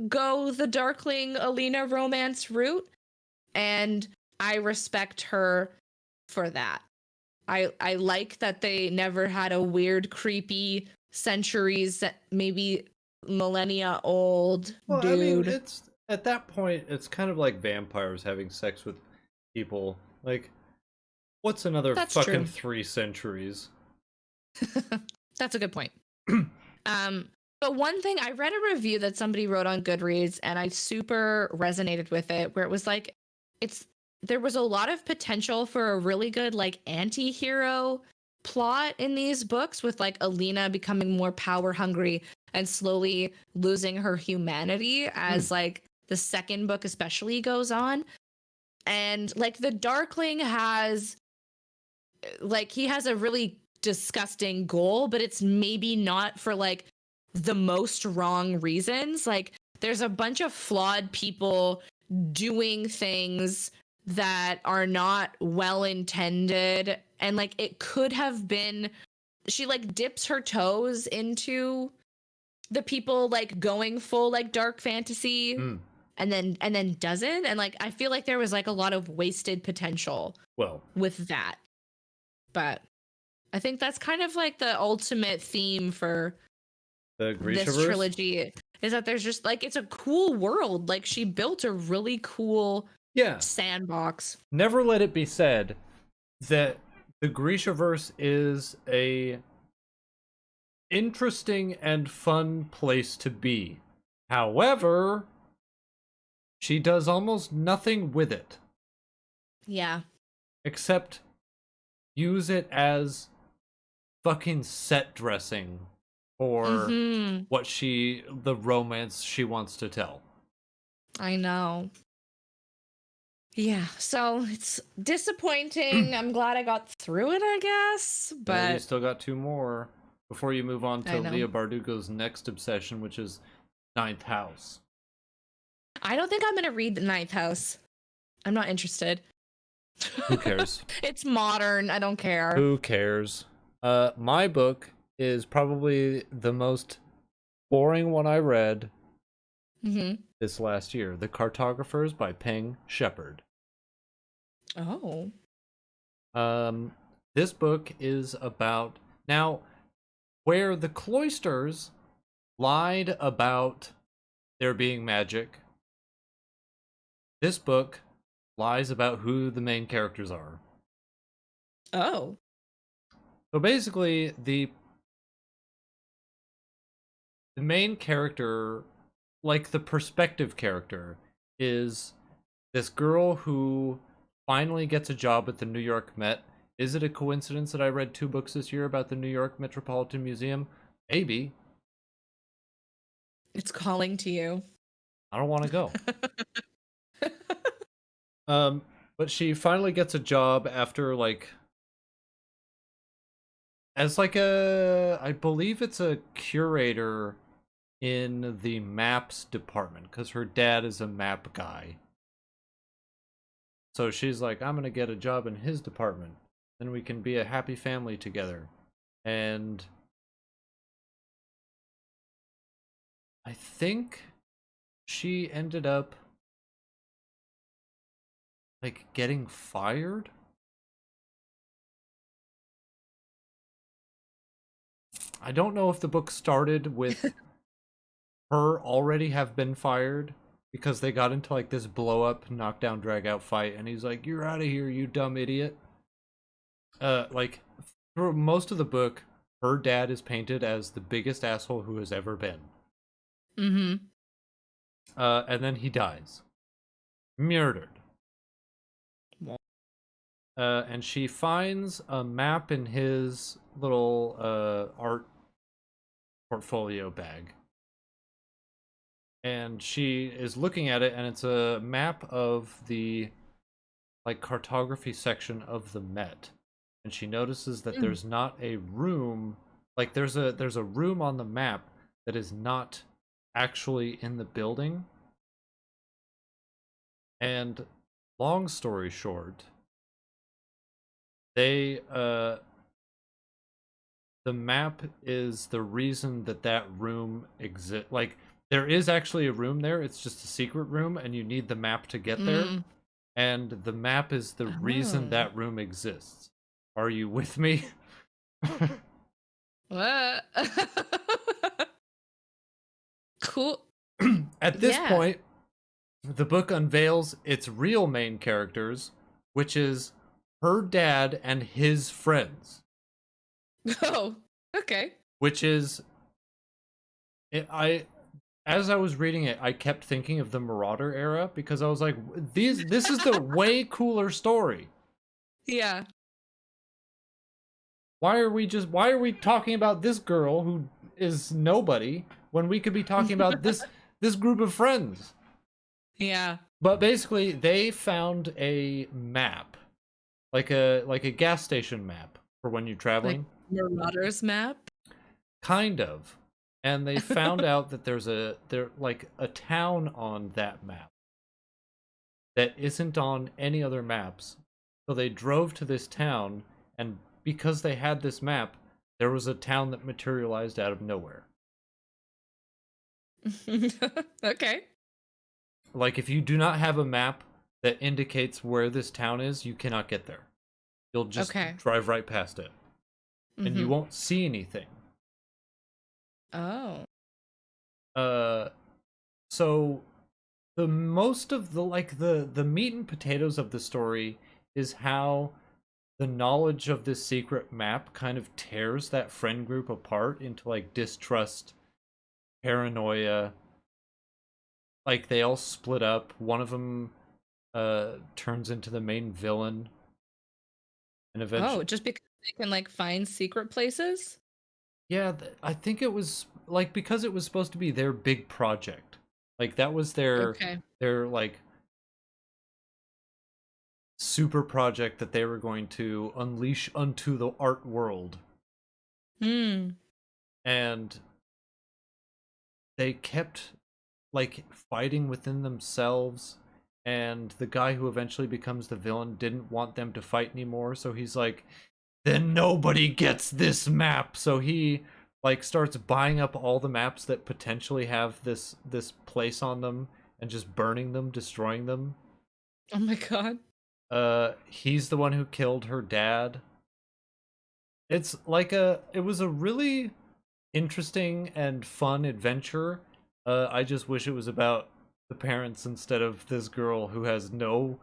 go the Darkling Alina romance route, and I respect her for that. I like that they never had a weird, creepy, centuries, maybe millennia old dude. I mean, it's at that point, it's kind of like vampires having sex with people. Like, what's another fucking 3 centuries? That's a good point. But one thing, I read a review that somebody wrote on Goodreads, and I super resonated with it, where it was like, there was a lot of potential for a really good like anti-hero plot in these books, with like Alina becoming more power hungry and slowly losing her humanity as like the second book especially goes on. And like the Darkling has like, he has a really disgusting goal, but it's maybe not for like the most wrong reasons. Like there's a bunch of flawed people doing things that are not well intended, and like it could have been, she like dips her toes into the people like going full like dark fantasy and then doesn't, and like I feel like there was like a lot of wasted potential with that. But I think that's kind of like the ultimate theme for this trilogy, is that there's just like, it's a cool world. Like she built a really cool sandbox. Never let it be said that the Grishaverse is a interesting and fun place to be. However, she does almost nothing with it. Yeah. Except use it as fucking set dressing for the romance she wants to tell. I know. Yeah, so it's disappointing. I'm glad I got through it, I guess, Yeah, you but still got two more before you move on to I know. Leah Bardugo's next obsession, which is Ninth House. I don't think I'm going to read The Ninth House. I'm not interested. Who cares? It's modern. I don't care. Who cares? My book is probably the most boring one I read Hmm. this last year. The Cartographers by Peng Shepherd. Oh. Um, this book is about now where the Cloisters lied about there being magic. This book lies about who the main characters are. Oh. So basically, the main character, like the perspective character, is this girl who finally gets a job at the New York Met. Is it a coincidence that I read two books this year about the New York Metropolitan Museum? Maybe. It's calling to you. I don't want to go. Um, but she finally gets a job after like as like a I believe it's a curator in the maps department because her dad is a map guy. So she's like, I'm gonna get a job in his department. Then we can be a happy family together. And I think she ended up like getting fired. I don't know if the book started with her already have been fired because they got into like this blow up, knockdown, drag out fight, and he's like, "You're out of here, you dumb idiot." Like for most of the book, her dad is painted as the biggest asshole who has ever been. Mm-hmm. And then he dies, murdered. And she finds a map in his little art portfolio bag. And she is looking at it, and it's a map of the like cartography section of the Met. And she notices that Mm. there's not a room, like there's a room on the map that is not actually in the building. And long story short, they the map is the reason that that room exists. Like there is actually a room there, it's just a secret room and you need the map to get there, Mm. and the map is the reason Oh. that room exists. Are you with me? What? Cool. At this Yeah. point, the book unveils its real main characters, which is her dad and his friends, Oh. Okay. which is I as I was reading it, I kept thinking of the Marauder era because I was like, this is the way cooler story. Yeah. Why are we talking about this girl who is nobody when we could be talking about this group of friends? Yeah. But basically, they found a map, like a gas station map for when you're Like traveling, Marauders map. kind of. And they found out that there like a town on that map that isn't on any other maps. So they drove to this town, and because they had this map, there was a town that materialized out of nowhere. Okay. Like, if you do not have a map that indicates where this town is, you cannot get there. You'll just Okay. drive right past it, and you Mm-hmm. won't see anything. Oh. Uh, so the most of the like the meat and potatoes of the story is how the knowledge of this secret map kind of tears that friend group apart into like distrust, paranoia. Like they all split up. One of them turns into the main villain, and Oh, eventually, just because they can like find secret places? yeah, I think it was like because it was supposed to be their big project. Like that was Okay. their like super project that they were going to unleash unto the art world. Hmm. And they kept like fighting within themselves, and the guy who eventually becomes the villain didn't want them to fight anymore, so he's like, then nobody gets this map. So he like starts buying up all the maps that potentially have this place on them and just burning them, destroying them. Oh my god. He's the one who killed her dad. It was a really interesting and fun adventure. I just wish it was about the parents instead of this girl who has no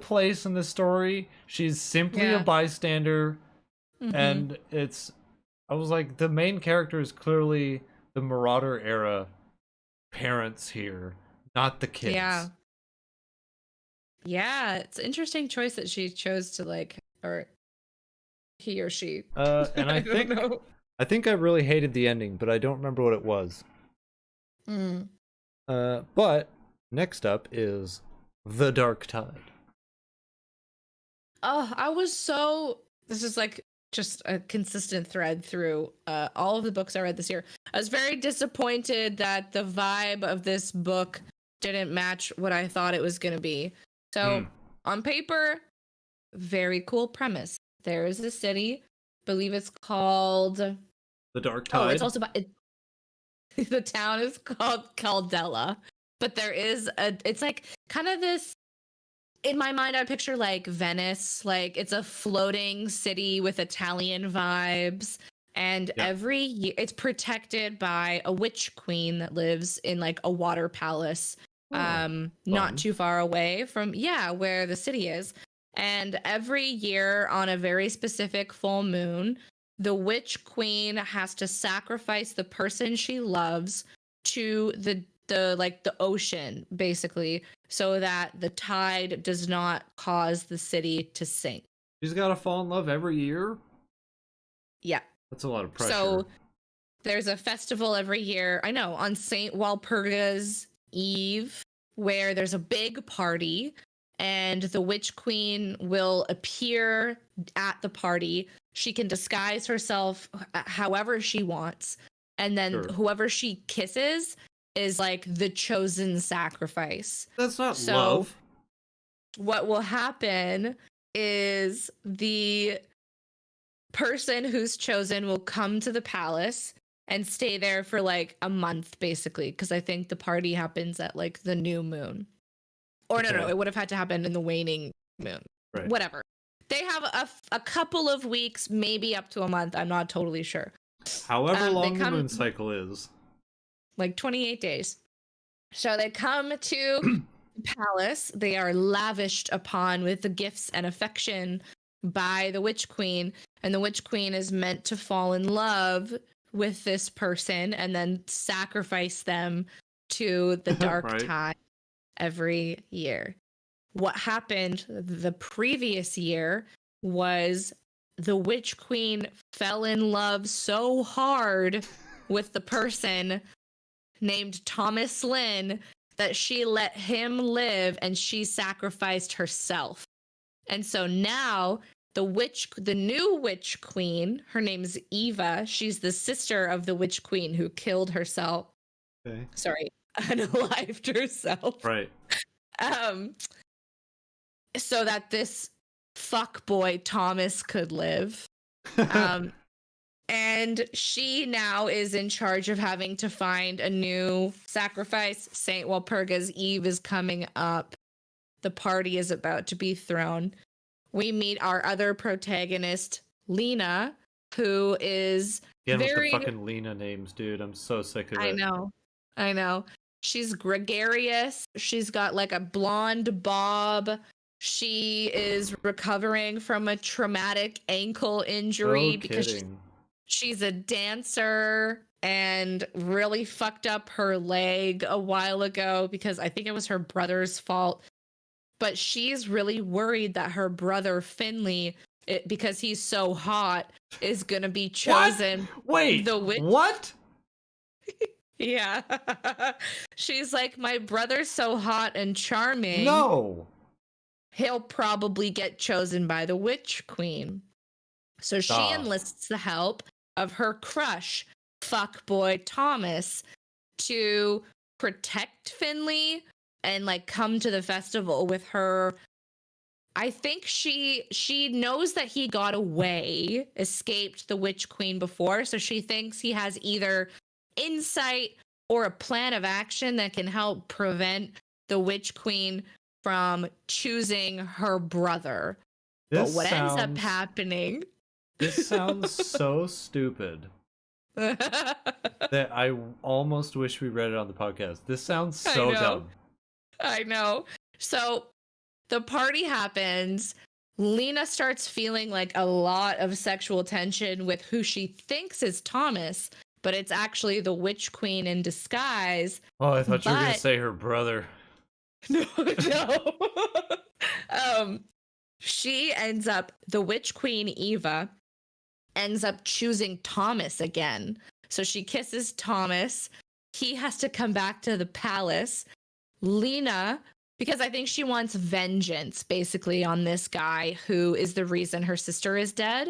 place in the story. She's simply a Yeah. bystander, Mm-hmm. and I was like, the main character is clearly the Marauder era parents here, not the Yeah. kids. Yeah, it's an interesting choice that she chose to like, or he or she. And I don't know. I think I really hated the ending, but I don't remember what it was. Mm. But next up is The Dark Tide. Oh, I was so. This is like just a consistent thread through all of the books I read this year. I was very disappointed that the vibe of this book didn't match what I thought it was going to be. So, on paper, very cool premise. There is a city, believe it's called. The Dark Oh, Tide. it's also the town is called Caldella, but there is a. It's like kind of this. In my mind, I picture like Venice, like it's a floating city with Italian vibes. And Yeah. every year, it's protected by a witch queen that lives in like a water palace, Fun. not too far away from where the city is. And every year on a very specific full moon, the witch queen has to sacrifice the person she loves to the ocean, basically, so that the tide does not cause the city to sink. She's got to fall in love every year? Yeah. That's a lot of pressure. So there's a festival every year, I know, on St. Walpurga's Eve, where there's a big party, and the witch queen will appear at the party. She can disguise herself however she wants, and then whoever she kisses is like the chosen sacrifice. That's not love. What will happen is the person who's chosen will come to the palace and stay there for like a month, basically, because I think the party happens at like the new moon. Or no, it would have had to happen in the waning moon. Right. Whatever. They have a couple of weeks, maybe up to a month. I'm not totally sure. However long the moon cycle is. Like 28 days. So they come to the palace. They are lavished upon with the gifts and affection by the witch queen. And the witch queen is meant to fall in love with this person and then sacrifice them to the dark tide every year. What happened the previous year was the witch queen fell in love so hard with the person named Thomas Lynn that she let him live and she sacrificed herself. And so now the new witch queen, her name's Eva. She's the sister of the witch queen who killed herself. Okay. Sorry, unalived herself. Right. So that this fuck boy Thomas could live. And she now is in charge of having to find a new sacrifice. St. Walpurga's Eve is coming up. The party is about to be thrown. We meet our other protagonist, Lena, who is with the fucking Lena names, dude. I'm so sick of it. I know. She's gregarious. She's got like a blonde bob. She is recovering from a traumatic ankle injury because she's a dancer and really fucked up her leg a while ago because I think it was her brother's fault. But she's really worried that her brother Finley, because he's so hot, is gonna be chosen. What? Wait, the witch. What? Yeah. She's like, my brother's so hot and charming. No. he'll probably get chosen by the Witch Queen. So she enlists the help of her crush, fuckboy Thomas, to protect Finley and like come to the festival with her. I think she knows that he got away, escaped the Witch Queen before, so she thinks he has either insight or a plan of action that can help prevent the Witch Queen from choosing her brother. But what ends up happening? This sounds so stupid that I almost wish we read it on the podcast. This sounds so dumb. I know. So the party happens. Lena starts feeling like a lot of sexual tension with who she thinks is Thomas, but it's actually the Witch Queen in disguise. Oh, I thought you were going to say her brother. No. She ends up, the Witch Queen Eva ends up choosing Thomas again. So she kisses Thomas. He has to come back to the palace. Lena, because I think she wants vengeance basically on this guy who is the reason her sister is dead,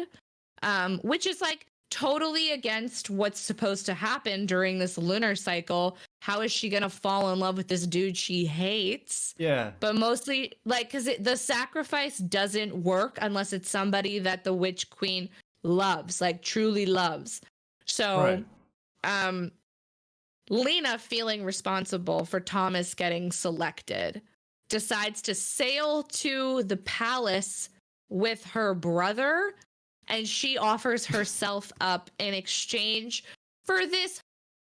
which is like totally against what's supposed to happen during this lunar cycle. How is she gonna fall in love with this dude she hates? Yeah. But mostly like because the sacrifice doesn't work unless it's somebody that the Witch Queen loves, like truly loves. So Lena, feeling responsible for Thomas getting selected, decides to sail to the palace with her brother, and she offers herself up in exchange for this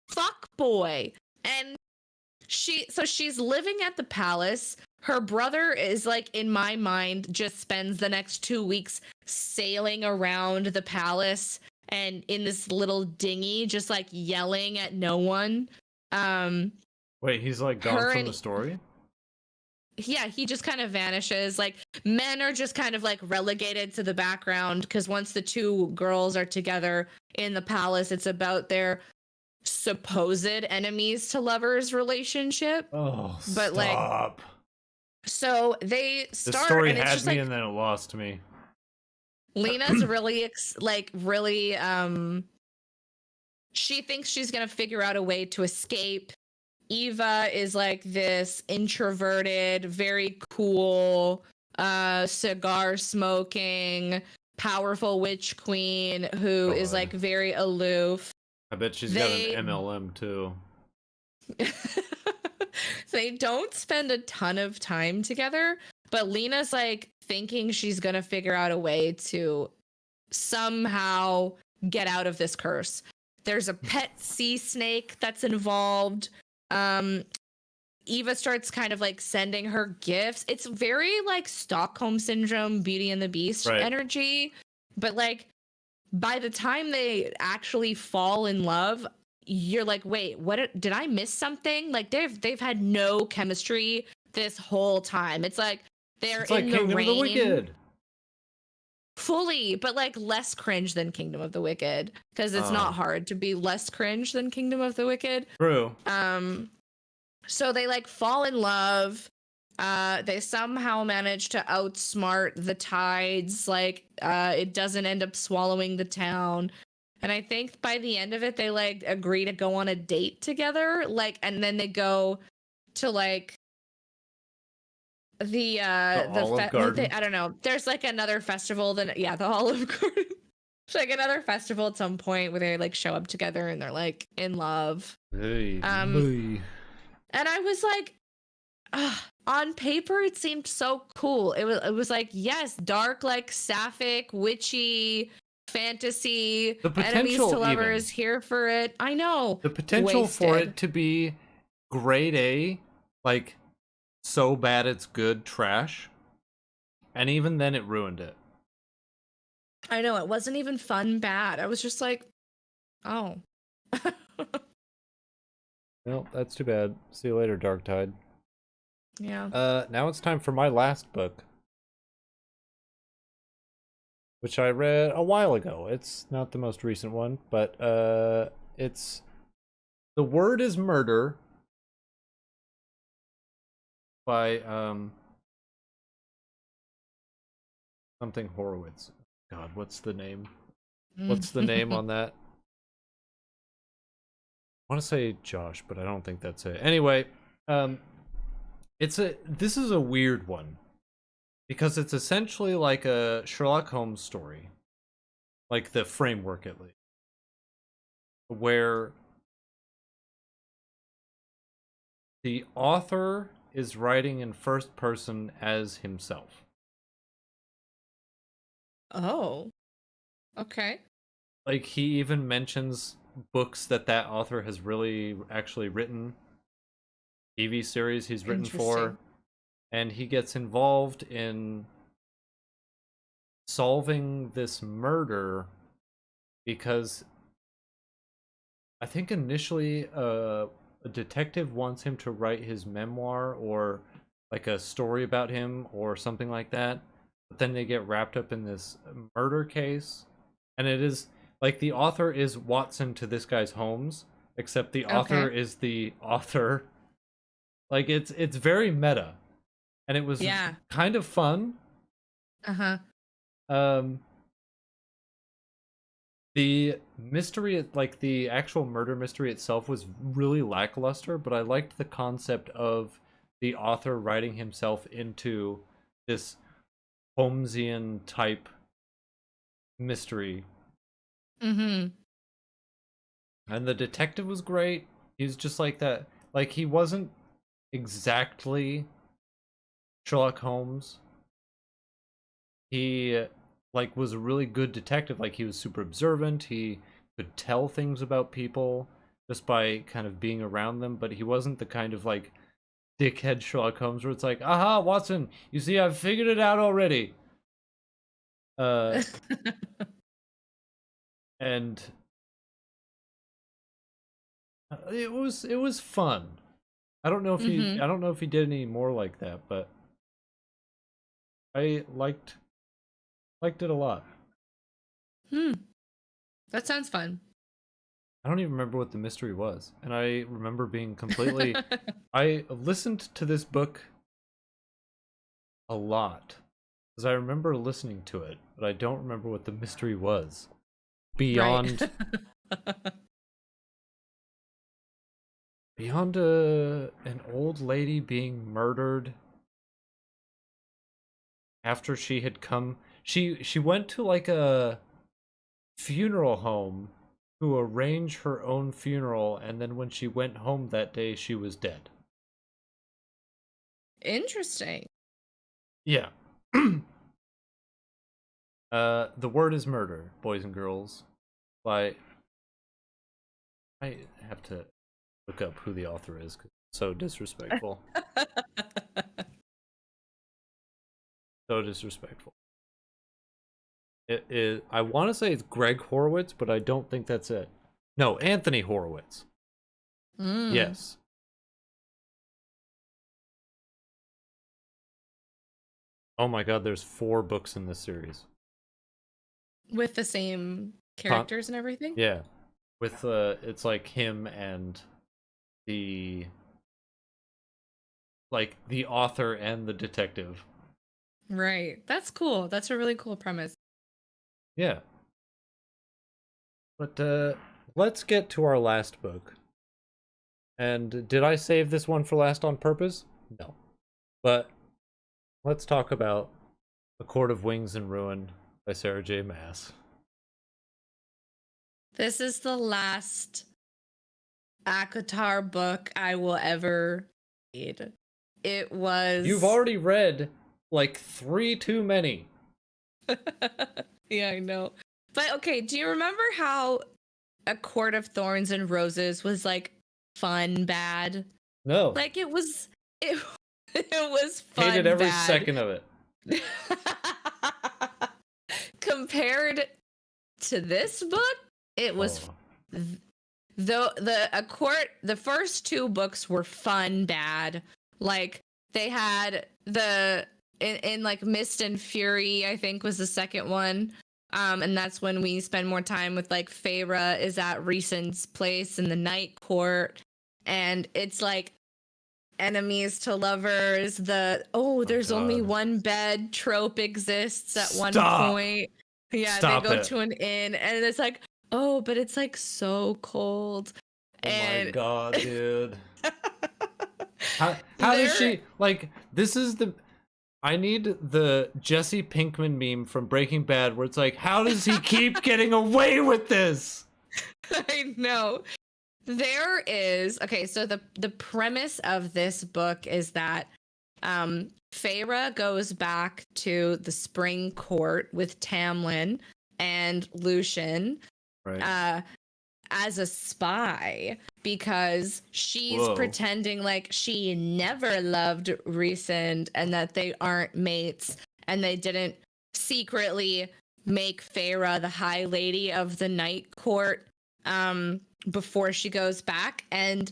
fuck boy. And she's living at the palace. Her brother is like, in my mind, just spends the next 2 weeks sailing around the palace and in this little dinghy, just like yelling at no one. Wait, he's like gone from the story? Yeah, he just kind of vanishes. Like, men are just kind of like relegated to the background because once the two girls are together in the palace, it's about their supposed enemies to lovers relationship. Oh, but stop. Like, so they start. The story and it's had just me like, and then it lost me. Lena's really she thinks she's gonna figure out a way to escape. Eva is like this introverted, very cool, cigar smoking, powerful witch queen who is like very aloof. I bet she's got an MLM too. They don't spend a ton of time together, but Lena's like thinking she's gonna figure out a way to somehow get out of this curse. There's a pet sea snake that's involved. Eva starts kind of like sending her gifts. It's very like Stockholm Syndrome, Beauty and the Beast energy. But like by the time they actually fall in love, you're like, wait, what did I miss something? Like they've had no chemistry this whole time. It's like they're in the Kingdom rain. of the Wicked. Fully, but like less cringe than Kingdom of the Wicked, because it's not hard to be less cringe than Kingdom of the Wicked. True. So they like fall in love. They somehow manage to outsmart the tides. Like it doesn't end up swallowing the town. And I think by the end of it, they like agree to go on a date together. Like, and then they go to like the Olive Garden. I don't know. There's like another festival the Olive Garden. It's like another festival at some point where they like show up together and they're like in love. Hey, and I was like, on paper it seemed so cool. It was like, yes, dark, like sapphic, witchy fantasy. The potential, enemies to lovers, here for it. I know. The potential for it to be grade A, like so bad it's good trash, and even then it ruined it. I know, it wasn't even fun bad. I was just like, oh. Well, that's too bad. See you later, Dark Tide. Yeah. Now it's time for my last book, which I read a while ago. It's not the most recent one, but it's The Word is Murder by something Horowitz. God, what's the name? What's the name on that? I want to say Josh, but I don't think that's it. Anyway, this is a weird one because it's essentially like a Sherlock Holmes story, like the framework at least, where the author is writing in first person as himself. Oh, okay. Like, he even mentions books that author has really actually written, TV series he's written for, and he gets involved in solving this murder because I think initially a detective wants him to write his memoir or like a story about him or something like that, but then they get wrapped up in this murder case, and it is like the author is Watson to this guy's Holmes, except the author is the author. Like, it's very meta, and it was kind of fun. The mystery, like the actual murder mystery itself, was really lackluster, but I liked the concept of the author writing himself into this Holmesian type mystery. And the detective was great. He's just like that. Like, he wasn't exactly Sherlock Holmes. He like was a really good detective. Like, he was super observant. He could tell things about people just by kind of being around them, but he wasn't the kind of like dickhead Sherlock Holmes where it's like, aha, Watson, you see, I've figured it out already. And it was fun. I don't know if he did any more like that, but I liked it a lot. That sounds fun. I don't even remember what the mystery was, and I remember being completely I listened to this book a lot because I remember listening to it, but I don't remember what the mystery was beyond beyond an old lady being murdered after she had come. She went to like a funeral home to arrange her own funeral, and then when she went home that day, she was dead. Interesting. Yeah. The Word is Murder, boys and girls. By I have to look up who the author is because it's so disrespectful. So disrespectful. It is. I want to say it's Greg Horowitz, but I don't think that's it. No, Anthony Horowitz. Yes. Oh my God, there's 4 books in this series. With the same characters and everything? Yeah. With it's like him and the author and the detective. Right. That's cool. That's a really cool premise. Yeah. But let's get to our last book. And did I save this one for last on purpose? No. But let's talk about A Court of Wings and Ruin by Sarah J. Maas. This is the last ACOTAR book I will ever read. It was... You've already read like 3 too many. Yeah, I know. But okay, do you remember how A Court of Thorns and Roses was like fun bad? No. Like it was fun. Hated every bad. second of it. Compared to this book, it was the first 2 books were fun bad. Like they had in like Mist and Fury, I think was the second one. And that's when we spend more time with like Feyre is at Rhysand's place in the Night Court. And it's like enemies to lovers, there's only one bed trope exists at one point. Yeah, Stop they go it. to an inn and it's like, oh, but it's like so cold. Oh and my god, dude. How does she, like, this is the, I need the Jesse Pinkman meme from Breaking Bad where it's like, how does he keep getting away with this? I know. There is, okay, so the premise of this book is that Feyre goes back to the Spring Court with Tamlin and Lucian. Right. As a spy because she's pretending like she never loved Rhysand and that they aren't mates and they didn't secretly make Feyre the High Lady of the Night Court before she goes back. And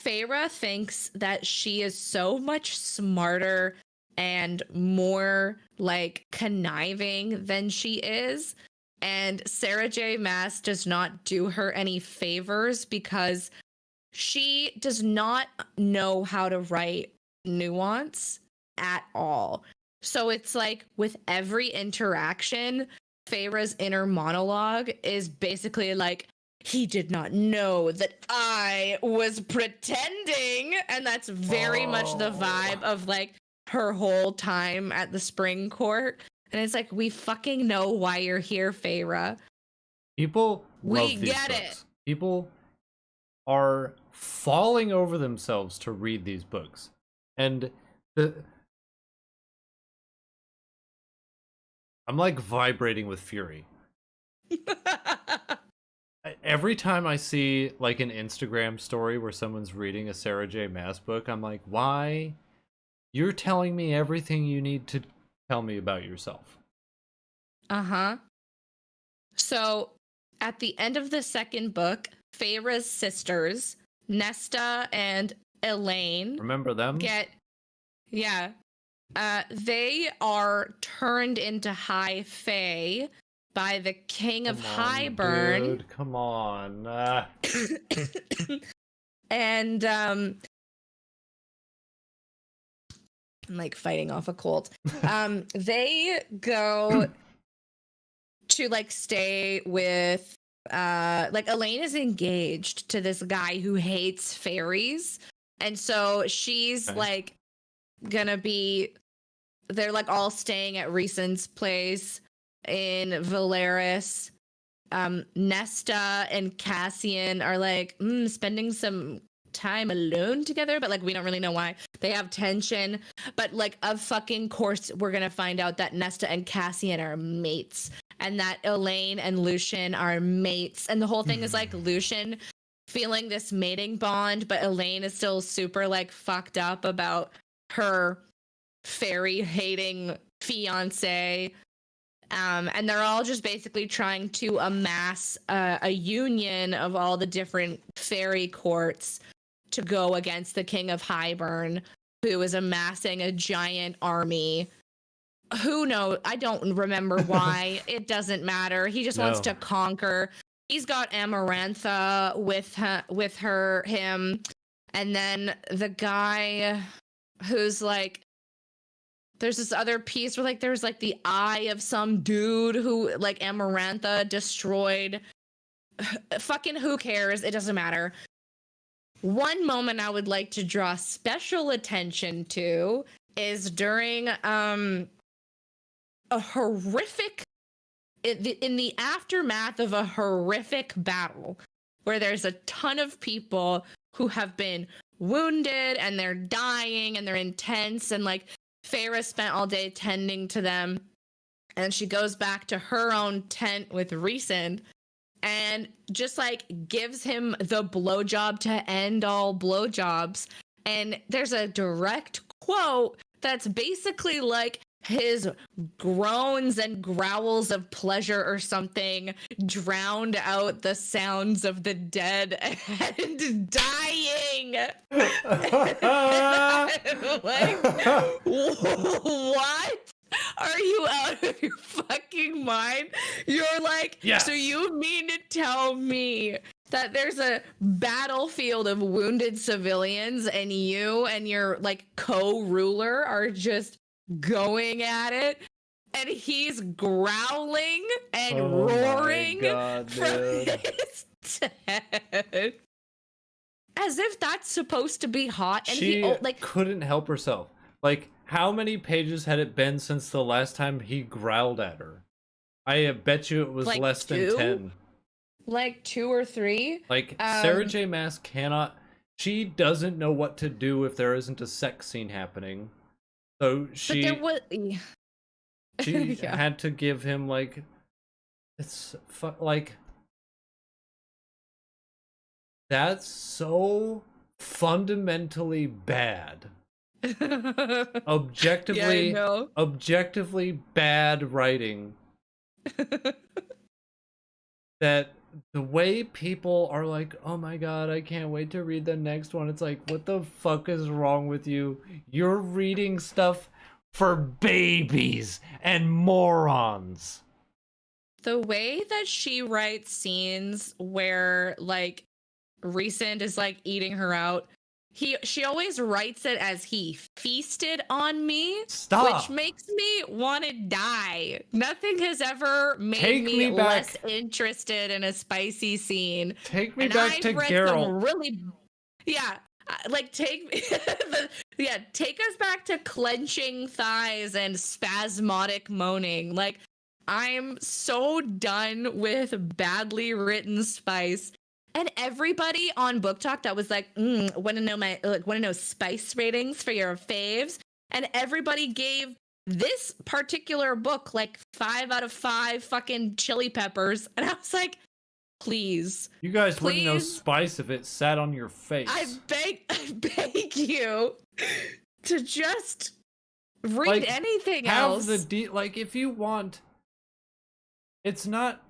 Feyre thinks that she is so much smarter and more like conniving than she is. And Sarah J. Maas does not do her any favors because she does not know how to write nuance at all. So it's like with every interaction, Feyre's inner monologue is basically like, he did not know that I was pretending. And that's very much the vibe of like her whole time at the Spring Court. And it's like, we fucking know why you're here, Feyre. People love these get books. it. People are falling over themselves to read these books. And I'm like vibrating with fury. Every time I see like an Instagram story where someone's reading a Sarah J. Maas book, I'm like, why? You're telling me everything you need to tell me about yourself. So at the end of the second book, Feyre's sisters, Nesta and Elaine, remember them? They are turned into High Fae by the King of Highburn. Dude, come on. And I'm like fighting off a cold. They go to like stay with like Elaine is engaged to this guy who hates fairies. And so she's like gonna be, they're like all staying at Rhysand's place in Valeris. Nesta and Cassian are like spending some time alone together, but like we don't really know why. They have tension, but like of fucking course we're gonna find out that Nesta and Cassian are mates and that Elaine and Lucian are mates, and the whole thing is like Lucian feeling this mating bond, but Elaine is still super like fucked up about her fairy hating fiance. And they're all just basically trying to amass a union of all the different fairy courts to go against the King of Highburn, who is amassing a giant army. Who knows? I don't remember why. It doesn't matter. He just wants to conquer. He's got Amarantha with him. And then the guy who's like, there's this other piece where like there's like the eye of some dude who like Amarantha destroyed. Fucking who cares? It doesn't matter. One moment I would like to draw special attention to is during a horrific, in the aftermath of a horrific battle where there's a ton of people who have been wounded and they're dying and they're intense, and like Feyre spent all day tending to them, and she goes back to her own tent with Rhysand and just like gives him the blowjob to end all blowjobs. And there's a direct quote that's basically like his groans and growls of pleasure or something drowned out the sounds of the dead and dying. Like, what? Are you out of your fucking mind? You're like, so you mean to tell me that there's a battlefield of wounded civilians and you and your like co-ruler are just going at it, and he's growling and roaring from his head. As if that's supposed to be hot. And she he like couldn't help herself. Like, how many pages had it been since the last time he growled at her? I bet you it was like less two? than 10. Like 2 or 3. Like, Sarah J. Maas cannot... She doesn't know what to do if there isn't a sex scene happening. So she... But there was... She had to give him, like... It's... like... That's so fundamentally bad. Objectively bad writing. That the way people are like, oh my god, I can't wait to read the next one. It's like, what the fuck is wrong with you? You're reading stuff for babies and morons. The way that she writes scenes where like Recent is like eating her out, she always writes it as he feasted on me. Stop. Which makes me want to die. Nothing has ever made me less interested in a spicy scene. Take me back to Geralt. Take us back to clenching thighs and spasmodic moaning. Like, I'm so done with badly written spice. And everybody on Book Talk that was like, want to know spice ratings for your faves, and everybody gave this particular book like 5 out of 5 fucking chili peppers, and I was like, please, you guys wouldn't know spice if it sat on your face. I beg you to just read anything else. Like, if you want, it's not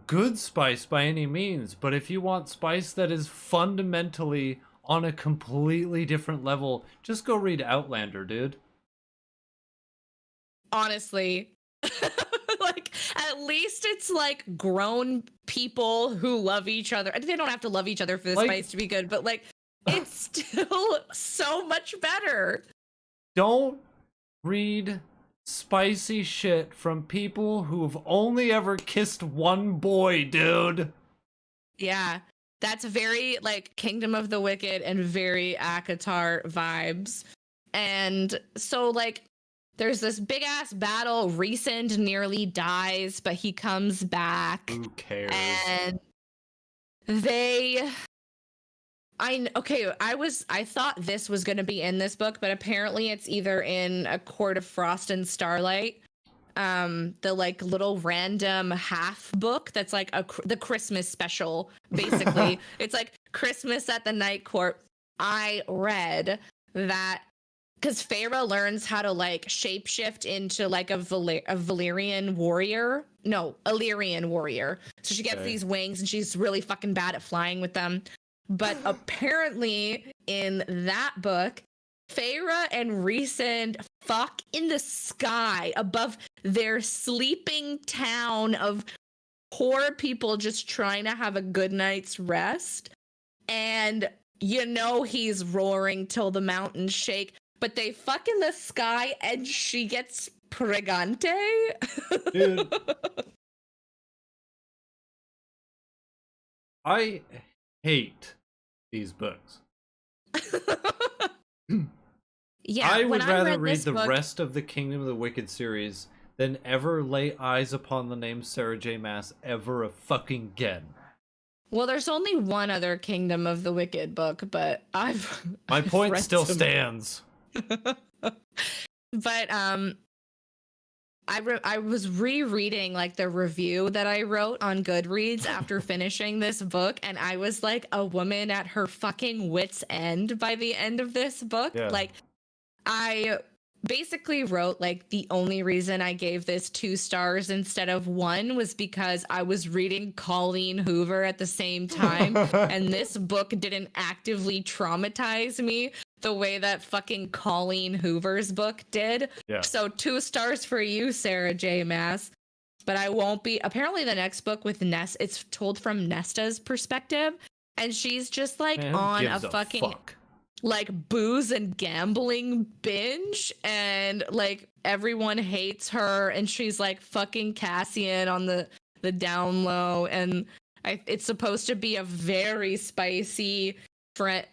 good spice by any means, but if you want spice that is fundamentally on a completely different level, just go read Outlander, dude. Honestly. Like, at least it's like grown people who love each other. I think they don't have to love each other for the spice to be good, but like, it's still so much better. Don't read spicy shit from people who've only ever kissed one boy, dude. Yeah, that's very like Kingdom of the Wicked and very ACOTAR vibes. And so like there's this big ass battle. Recent nearly dies, but he comes back. Who cares? And I thought this was going to be in this book, but apparently it's either in A Court of Frost and Starlight, the like little random half book that's like the Christmas special, basically. It's like Christmas at the Night Court. I read that because Feyre learns how to like shapeshift into like a Illyrian warrior. So she gets these wings and she's really fucking bad at flying with them. But apparently in that book, Feyre and Recent fuck in the sky above their sleeping town of poor people just trying to have a good night's rest. And he's roaring till the mountains shake, but they fuck in the sky and she gets pregante. Dude. I hate these books. Yeah, I would rather read the rest of the Kingdom of the Wicked series than ever lay eyes upon the name Sarah J. Maas ever a fucking again. Well, there's only one other Kingdom of the Wicked book, but my point still stands. But I was rereading like the review that I wrote on Goodreads after finishing this book, and I was like a woman at her fucking wit's end by the end of this book. Yeah. Like, I basically wrote like the only reason I gave this 2 stars instead of 1 was because I was reading Colleen Hoover at the same time, and this book didn't actively traumatize me the way that fucking Colleen Hoover's book did. Yeah. So 2 stars for you, Sarah J. Maas. but I won't be. Apparently, the next book with Ness, it's told from Nesta's perspective, and she's just like Man, who on a gives fucking fuck? like booze and gambling binge, and like everyone hates her, and she's like fucking Cassian on the down low, and it's supposed to be a very spicy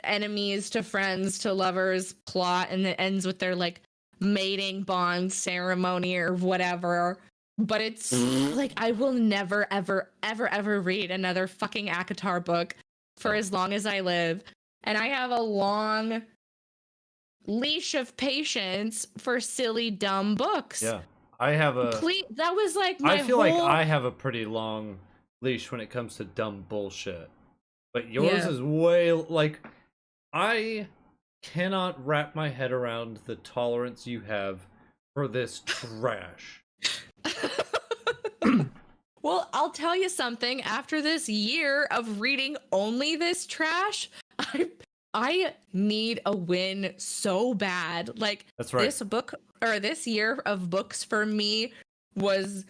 enemies to friends to lovers plot, and it ends with their like mating bond ceremony or whatever. But it's like I will never ever ever ever read another fucking ACOTAR book for as long as I live, and I have a long leash of patience for silly dumb books. Yeah, I have a. That was like my I feel whole... like I have a pretty long leash when it comes to dumb bullshit, but yours is way like I cannot wrap my head around the tolerance you have for this trash. Well, I'll tell you something. After this year of reading only this trash, I need a win so bad. Like, that's right. This year of books for me was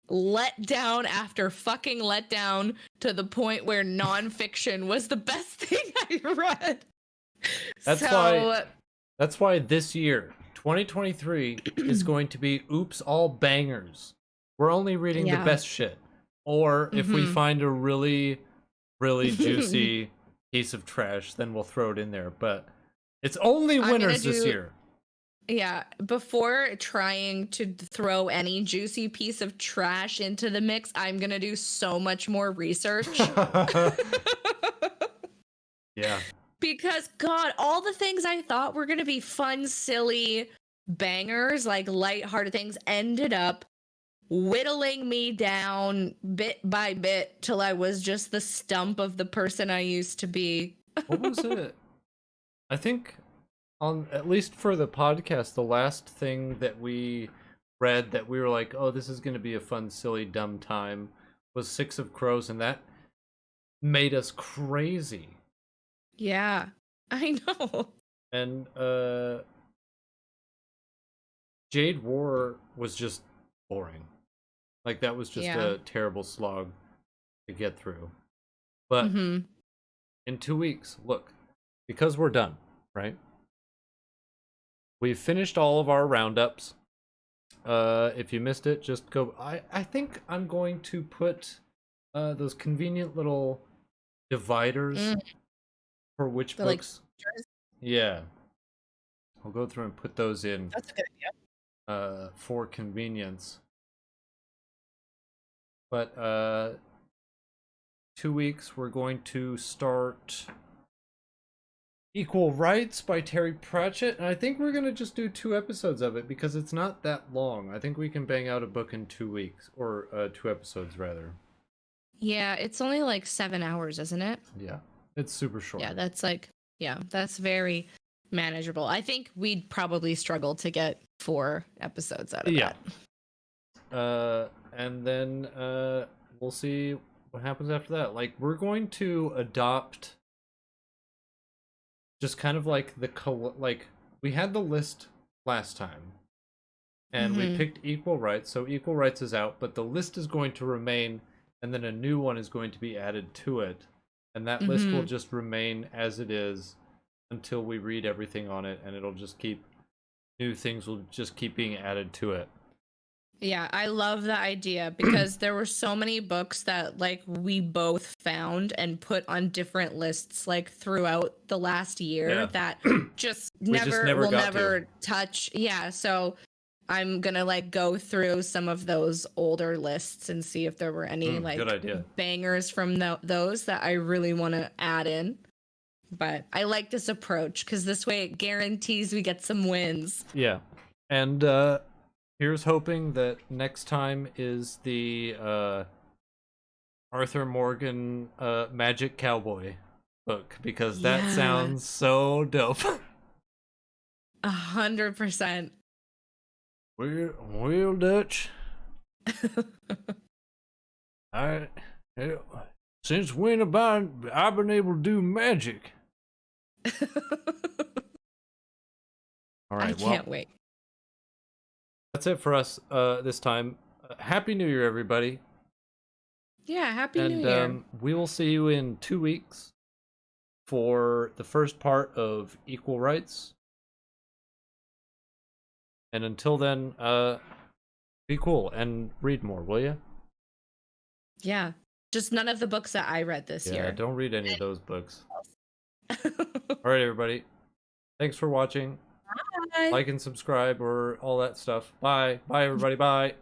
let down after fucking let down, to the point where nonfiction was the best thing I read. That's why this year, 2023, is going to be oops all bangers. We're only reading the best shit. Or if we find a really, really juicy piece of trash, then we'll throw it in there. But it's only winners this year. Yeah, before trying to throw any juicy piece of trash into the mix, I'm going to do so much more research. Yeah. Because, God, all the things I thought were going to be fun, silly bangers, like lighthearted things, ended up whittling me down bit by bit till I was just the stump of the person I used to be. What was it? I think, at least for the podcast, the last thing that we read that we were like, oh, this is going to be a fun, silly, dumb time, was Six of Crows, and that made us crazy. Yeah, I know. And Jade War was just boring. Like, that was just a terrible slog to get through. But in 2 weeks, look, because we're done, right? We've finished all of our roundups. If you missed it, just go. I think I'm going to put those convenient little dividers for which books. Like, yeah. I'll go through and put those in. That's a good idea. For convenience. But 2 weeks, we're going to start Equal Rights by Terry Pratchett, and I think we're going to just do 2 episodes of it because it's not that long. I think we can bang out a book in 2 weeks, or 2 episodes rather. Yeah, it's only like 7 hours, isn't it? Yeah, it's super short. Yeah, that's very manageable. I think we'd probably struggle to get 4 episodes out of that. And then we'll see what happens after that. Like, we're going to adopt just kind of like like we had the list last time, and we picked Equal Rights, so Equal Rights is out, but the list is going to remain, and then a new one is going to be added to it, and that list will just remain as it is until we read everything on it, and it'll just keep, new things will just keep being added to it. Yeah, I love the idea because there were so many books that like we both found and put on different lists like throughout the last year that just never touch. Yeah, so I'm gonna like go through some of those older lists and see if there were any like bangers from those that I really want to add in. But I like this approach because this way it guarantees we get some wins. Yeah, and here's hoping that next time is the Arthur Morgan Magic Cowboy book, because that sounds so dope. 100%. Well, Dutch. Since when have I been able to do magic? All right, I can't wait. That's it for us this time. Happy New Year, everybody. Yeah, Happy New Year. We will see you in 2 weeks for the first part of Equal Rights. And until then, be cool and read more, will you? Yeah. Just none of the books that I read this year. Yeah, don't read any of those books. All right, everybody. Thanks for watching. Bye. Like and subscribe or all that stuff. Bye. Bye, everybody. Bye.